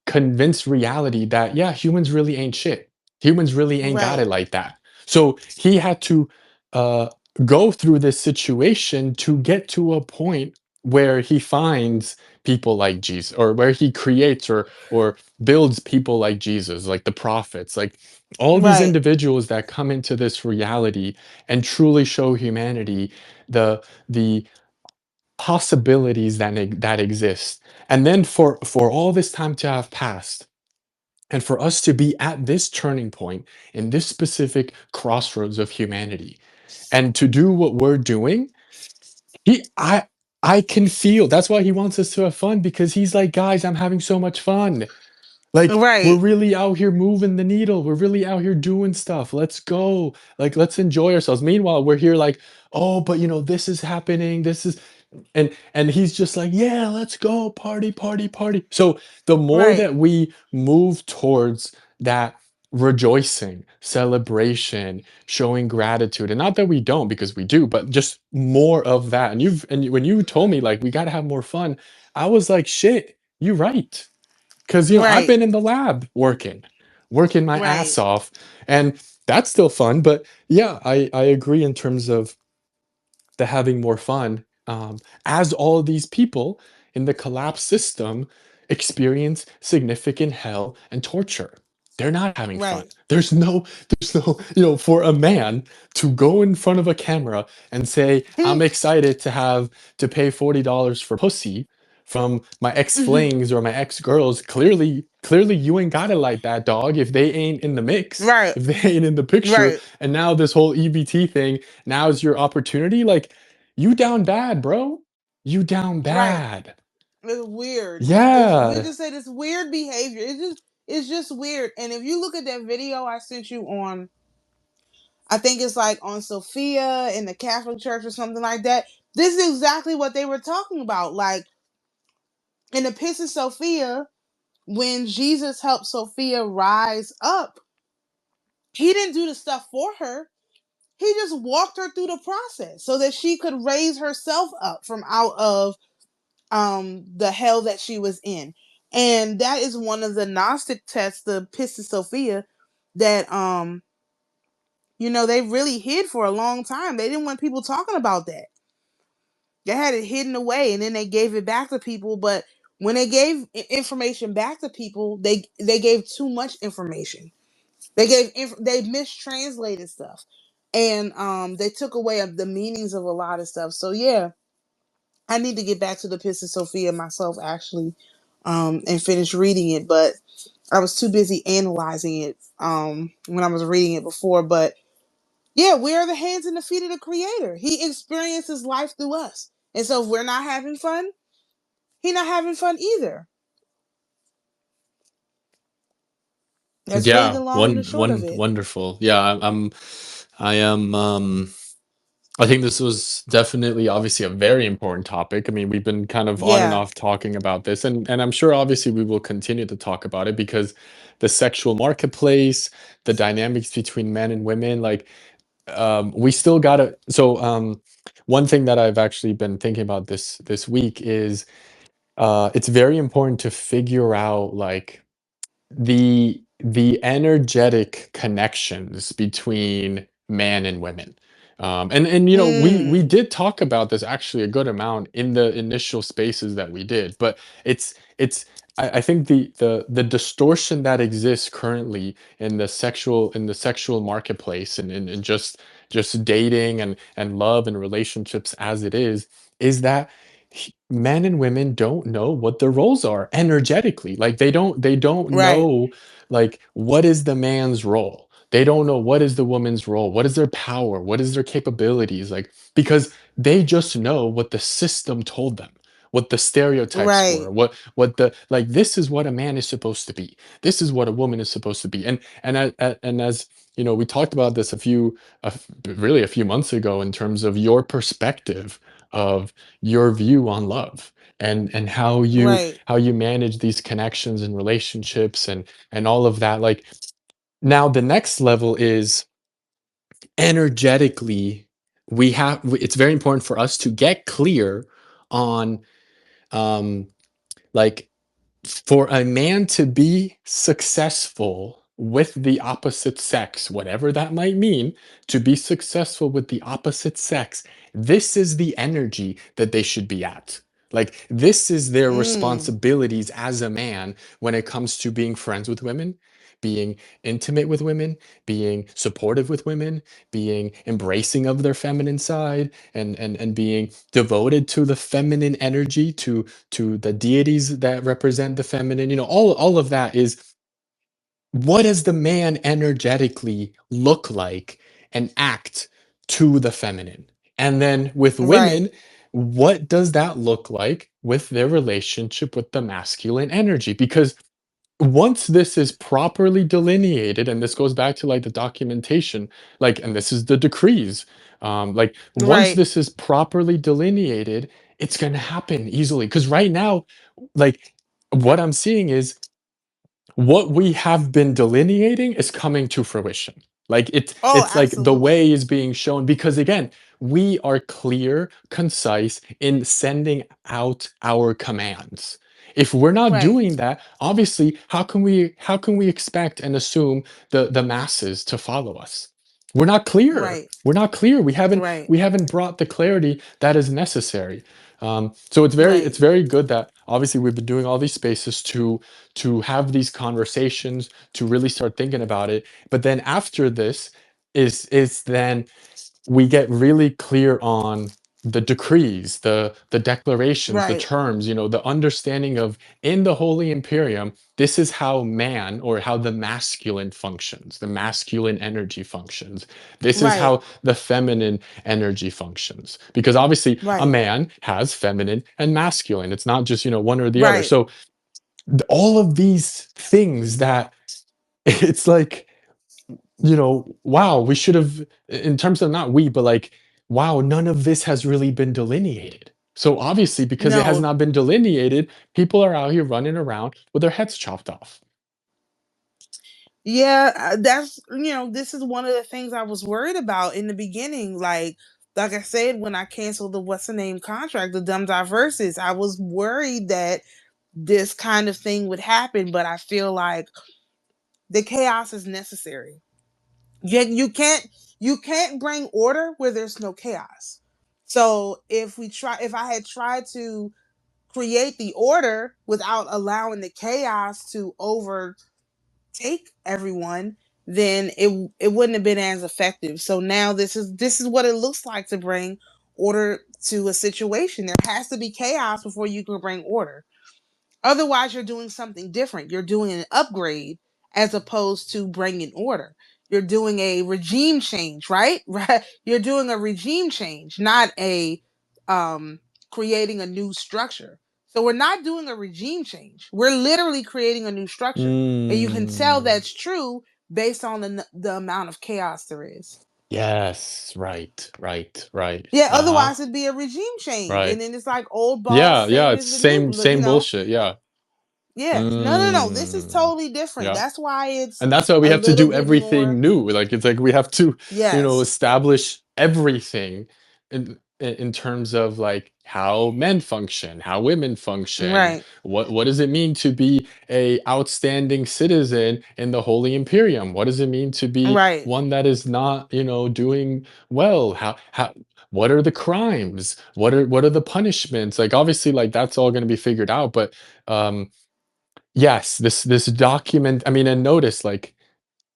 convince reality that, yeah, humans really ain't shit. Humans really ain't got it right, like that. So he had to uh, go through this situation to get to a point where he finds people like Jesus, or where he creates or builds people like Jesus, like the prophets, like all these right, individuals that come into this reality and truly show humanity the possibilities that exist. And then for all this time to have passed, and for us to be at this turning point in this specific crossroads of humanity, and to do what we're doing, he I can feel that's why he wants us to have fun, because he's like, guys, I'm having so much fun. Like, we're right, really out here moving the needle. We're really out here doing stuff. Let's go. Like, let's enjoy ourselves. Meanwhile, we're here like, oh, but this is happening. This is and he's just like, yeah, let's go party, party, party. So the more right, that we move towards that rejoicing, celebration, showing gratitude, and not that we don't, because we do, but just more of that. When you told me like we got to have more fun, I was like, shit, you're right. Because I've right, been in the lab working my ass right, off, and that's still fun. But yeah, I agree in terms of they're having more fun, as all these people in the collapsed system experience significant hell and torture. They're not having fun. Right. There's no, for a man to go in front of a camera and say, I'm excited to pay $40 for pussy from my ex-flings or my ex-girls. Clearly you ain't got it like that, dog, if they ain't in the mix, Right. if they ain't in the picture. Right. And now this whole EBT thing, now is your opportunity. Like, you down bad, bro. You down Right. bad. It's weird. It's we Yeah. just say this weird behavior. It's just weird. And if you look at that video I sent you on, I think it's like on Sophia in the Catholic Church or something like that. This is exactly what they were talking about. Like in the Epistle Sophia, when Jesus helped Sophia rise up, he didn't do the stuff for her. He just walked her through the process so that she could raise herself up from out of the hell that she was in. And that is one of the Gnostic texts, the Pistis Sophia, that they really hid for a long time. They didn't want people talking about that. They had it hidden away, and then they gave it back to people. But when they gave information back to people, they gave too much information. They mistranslated stuff, and they took away the meanings of a lot of stuff. So yeah, I need to get back to the Pistis Sophia myself, actually, and finish reading it. But I was too busy analyzing it when I was reading it before. But yeah, we are the hands and the feet of the Creator. He experiences life through us. And so if we're not having fun, He's not having fun either. That's really Yeah, the long and the short of it. wonderful. Yeah, I am. I think this was definitely, obviously, a very important topic. I mean, we've been kind of on and Yeah. off talking about this, and I'm sure, obviously, we will continue to talk about it because the sexual marketplace, the dynamics between men and women, like, we still gotta. So, one thing that I've actually been thinking about this week is, it's very important to figure out, like, the energetic connections between man and women. And we Mm. did talk about this actually a good amount in the initial spaces that we did, but it's I think the distortion that exists currently in the sexual marketplace, and just dating and love and relationships as it is that men and women don't know what their roles are energetically. Like, they don't Right. know, like, what is the man's role. They don't know what is the woman's role, what is their power, what is their capabilities, like, because they just know what the system told them, what the stereotypes Right. were, what the, like, this is what a man is supposed to be, this is what a woman is supposed to be. And as we talked about this really a few months ago, in terms of your perspective of your view on love, and how you Right. how you manage these connections and relationships, and all of that. Like, now the next level is, energetically, it's very important for us to get clear on, um like, for a man to be successful with the opposite sex, whatever that might mean, to be successful with the opposite sex, this is the energy that they should be at. Like, this is their Mm. responsibilities as a man when it comes to being friends with women, being intimate with women, being supportive with women, being embracing of their feminine side, and being devoted to the feminine energy, to the deities that represent the feminine. All of that is, what does the man energetically look like and act to the feminine? And then with Right. women, what does that look like with their relationship with the masculine energy? Because once this is properly delineated, and this goes back to, like, the documentation, like, and this is the decrees, like, once Right. this is properly delineated, it's going to happen easily. Because right now, like, what I'm seeing is, what we have been delineating is coming to fruition. Like, it's Oh, it's like the absolutely. way is being shown, because, again, we are clear, concise in sending out our commands. If we're not Right. doing that, obviously, how can we expect and assume the masses to follow us? We're not clear. Right. We're not clear. Right. We haven't brought the clarity that is necessary. So Right. it's very good that obviously we've been doing all these spaces to have these conversations, to really start thinking about it. But then after this is then we get really clear on the decrees, the declarations, the Right. terms, the understanding of in the Holy Imperium, this is how man or how the masculine functions, the masculine energy functions. This is Right. how the feminine energy functions. Because obviously a Right. man has feminine and masculine. It's not just, one or the other. Right. So all of these things that it's like wow, we should have, in terms of not we, but like, wow, none of this has really been delineated. So obviously, because it has No. not been delineated, people are out here running around with their heads chopped off. Yeah, that's this is one of the things I was worried about in the beginning. Like I said, when I canceled the what's the name contract, the dumb diverses, I was worried that this kind of thing would happen, but I feel like the chaos is necessary. Yet you can't bring order where there's no chaos. So if I had tried to create the order without allowing the chaos to overtake everyone, then it wouldn't have been as effective. So now this is what it looks like to bring order to a situation. There has to be chaos before you can bring order. Otherwise, you're doing something different. You're doing an upgrade as opposed to bringing order. You're doing a regime change, right? Right. You're doing a regime change, not a um, creating a new structure. So we're not doing a regime change. We're literally creating a new structure, and you can tell Mm, that's true based on the amount of chaos there is. yes, right, right, right. Yeah. Uh-huh. Otherwise, it'd be a regime change, and Right. then it's like old boss, Yeah, yeah, same it's as the new. same bullshit. Yeah. Yeah. No, no, no. This is Mm, totally different. yeah. That's why it's And that's why we a have to little do bit more. everything new. Like it's like we have to, Yes. establish everything in terms of like how men function, how women function. Right. What does it mean to be a outstanding citizen in the Holy Imperium? What does it mean to be Right. one that is not, doing well? How what are the crimes? What are the punishments? Like obviously like that's all going to be figured out, but um yes, this document, I mean, and notice like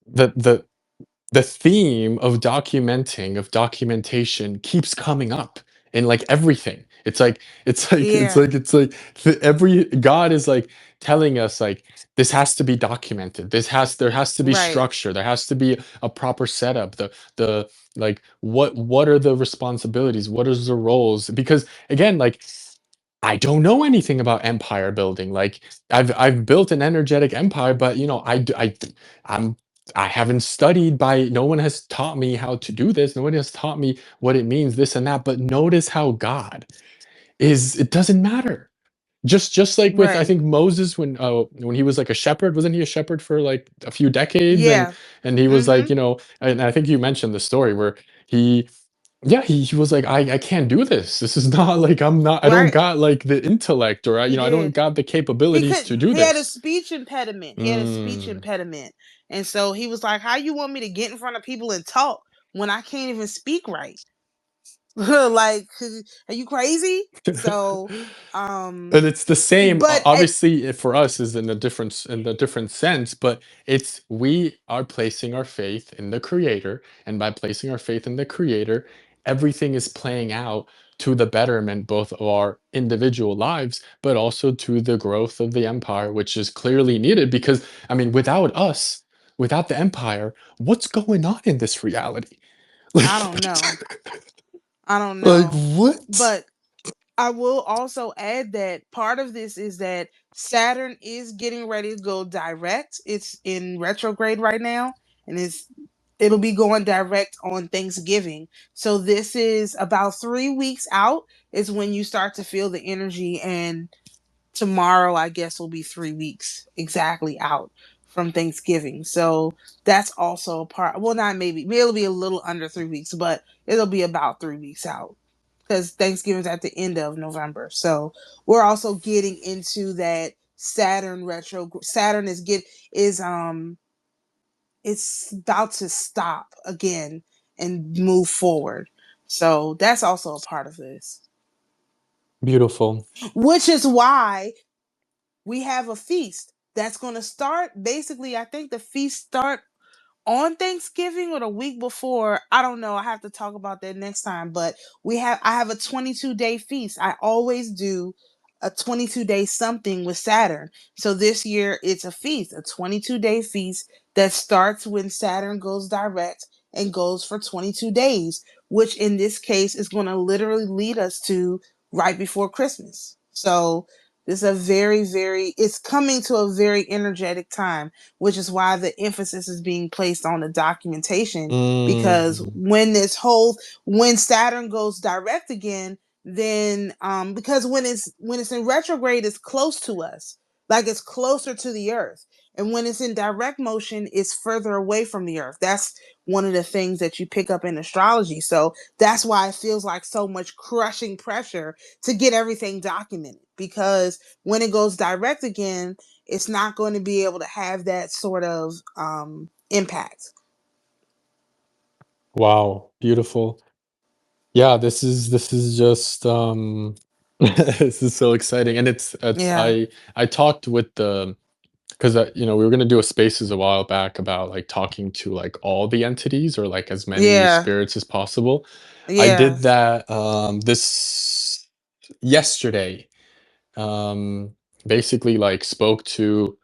the the the theme of documenting, of documentation keeps coming up in like everything. Yeah. It's like every God is like telling us like this has to be documented. There has to be Right. structure. There has to be a proper setup. The like what are the responsibilities? What is the roles? Because again, like I don't know anything about empire building. Like I've built an energetic empire, but I'm I haven't studied by no one has taught me how to do this. No one has taught me what it means, this and that. But notice how God is, it doesn't matter. Just like with I Right. think Moses when he was like a shepherd, wasn't he a shepherd for like a few decades? Yeah. And he was like, Mm-hmm. and I think you mentioned the story where he yeah, he was like, I can't do this. This is not like I don't Right. got like the intellect or He I don't did. got the capabilities to do He had a this. speech impediment. He had a speech Mm. impediment. And so he was like, how you want me to get in front of people and talk when I can't even speak right? Like, are you crazy? So, And it's the same, but obviously, for us is in a different sense, but it's we are placing our faith in the Creator, and by placing our faith in the Creator, everything is playing out to the betterment both of our individual lives, but also to the growth of the empire, which is clearly needed. Because I mean, without us, without the empire, what's going on in this reality? Like, I don't know. I don't like know. what? But I will also add that part of this is that Saturn is getting ready to go direct. It's in retrograde right now, and it'll be going direct on Thanksgiving. So this is about 3 weeks out is when you start to feel the energy, and tomorrow I guess will be 3 weeks exactly out from Thanksgiving. So that's also a part. Well, not maybe it'll be a little under 3 weeks, but it'll be about 3 weeks out because Thanksgiving's at the end of November. So we're also getting into that Saturn retro. Saturn is it's about to stop again. and move forward. So that's also a part of this. Beautiful. Which is why we have a feast that's going to start. Basically, I think the feast start on Thanksgiving or the week before. I don't know. I have to talk about that next time. But I have a 22-day feast. I always do a 22-day something with Saturn. So this year it's a feast, a 22-day feast that starts when Saturn goes direct and goes for 22 days, which in this case is going to literally lead us to right before Christmas. So this is a it's coming to a very energetic time, which is why the emphasis is being placed on the documentation. Because Mm. when Saturn goes direct again, then because when it's in retrograde, it's close to us, like it's closer to the Earth, and when it's in direct motion, it's further away from the Earth. That's one of the things that you pick up in astrology. So that's why it feels like so much crushing pressure to get everything documented, because when it goes direct again, it's not going to be able to have that sort of impact. Wow, beautiful. Yeah, this is just this is so exciting. And it's Yeah. I talked with the because you know, we were going to do a spaces a while back about like talking to like all the entities or like as many Yeah. spirits as possible. I Yeah. did that this yesterday. Um Basically like spoke to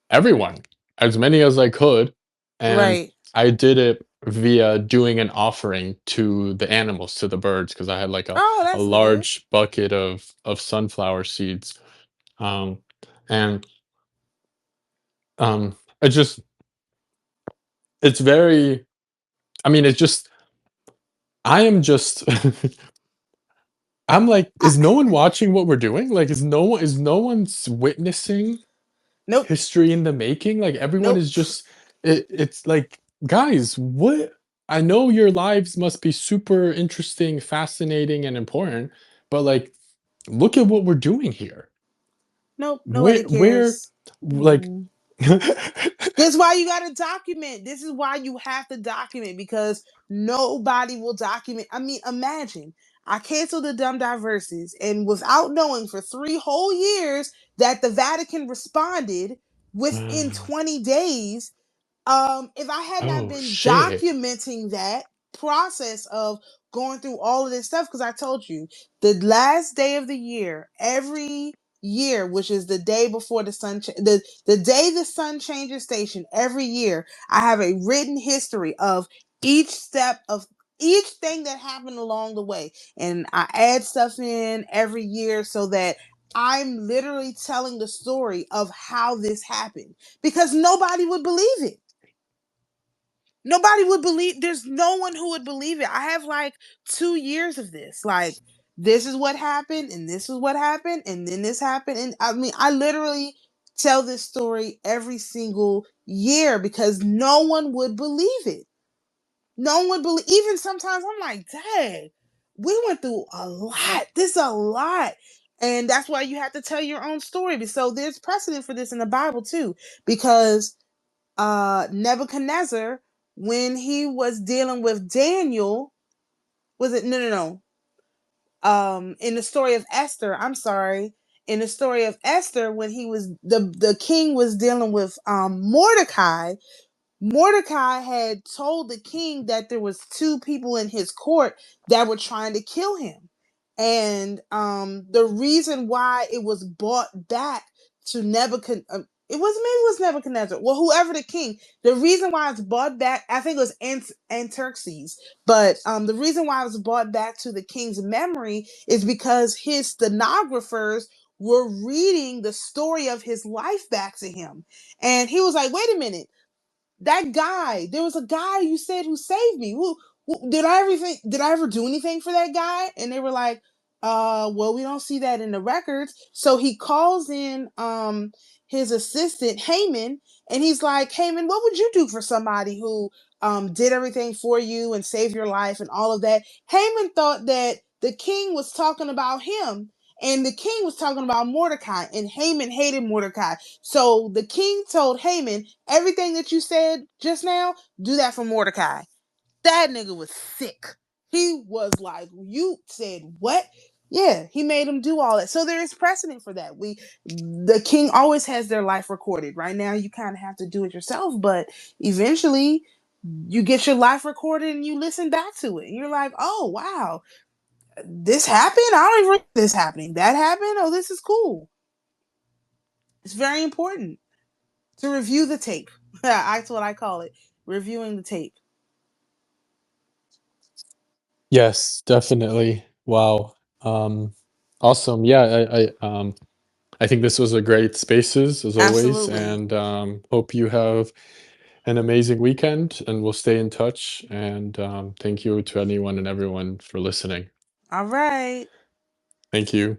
everyone, as many as I could, and Right. I did it via doing an offering to the animals, to the birds, because I had like Oh, a that's good. large bucket of sunflower seeds. Um, and it's just it's very I mean, it's just I am just I'm like, I, is no one watching what we're doing? Like, is no one witnessing nope. history in the making? Like everyone Nope. is just it's like, guys, what I know your lives must be super interesting, fascinating, and important, but like look at what we're doing here. Nope. Nobody Where cares. like Mm-mm. This is why you got to document. This is why you have to document, because nobody will document. I mean, imagine I canceled the dumb diverses, and without knowing for 3 whole years that the Vatican responded within 20 days. If I had not oh been shit. documenting that process of going through all of this stuff, because I told you the last day of the year, every year, which is the day before the day the sun changes station, every year I have a written history of each step of each thing that happened along the way, and I add stuff in every year so that I'm literally telling the story of how this happened, because nobody would believe it. Nobody would believe. There's no one who would believe it. I have like 2 years of this. Like, this is what happened, and this is what happened, and then this happened. And I mean, I literally tell this story every single year because no one would believe it. No one would believe. Even sometimes I'm like, dang, we went through a lot. This is a lot. And that's why you have to tell your own story. So there's precedent for this in the Bible too, because Nebuchadnezzar, when he was dealing with Daniel, was it no. In the story of Esther, I'm sorry. In the story of Esther, when he was the king was dealing with Mordecai, Mordecai had told the king that there was two people in his court that were trying to kill him. And the reason why it was brought back to Nebuchadnezzar, it was maybe it was Nebuchadnezzar, well, whoever the king, the reason why it's brought back, I think it was Anterxes, but the reason why it was brought back to the king's memory is because his stenographers were reading the story of his life back to him. And he was like, wait a minute, that guy, there was a guy you said who saved me. Who did I ever do anything for that guy? And they were like, well, we don't see that in the records. So he calls in his assistant Haman, and he's like, Haman, what would you do for somebody who did everything for you and saved your life and all of that? Haman thought that the king was talking about him, and the king was talking about Mordecai, and Haman hated Mordecai. So the king told Haman, everything that you said just now, do that for Mordecai. That nigga was sick. He was like, you said what? Yeah, he made him do all that. So there is precedent for that. The king always has their life recorded. Right now, you kind of have to do it yourself, but eventually, you get your life recorded and you listen back to it, and you're like, oh wow, this happened. I don't even remember this happening. That happened. Oh, this is cool. It's very important to review the tape. That's what I call it, reviewing the tape. Yes, definitely. Wow. Awesome. Yeah, I think this was a great spaces as always, Absolutely. and hope you have an amazing weekend, and we'll stay in touch. And thank you to anyone and everyone for listening. All right. Thank you.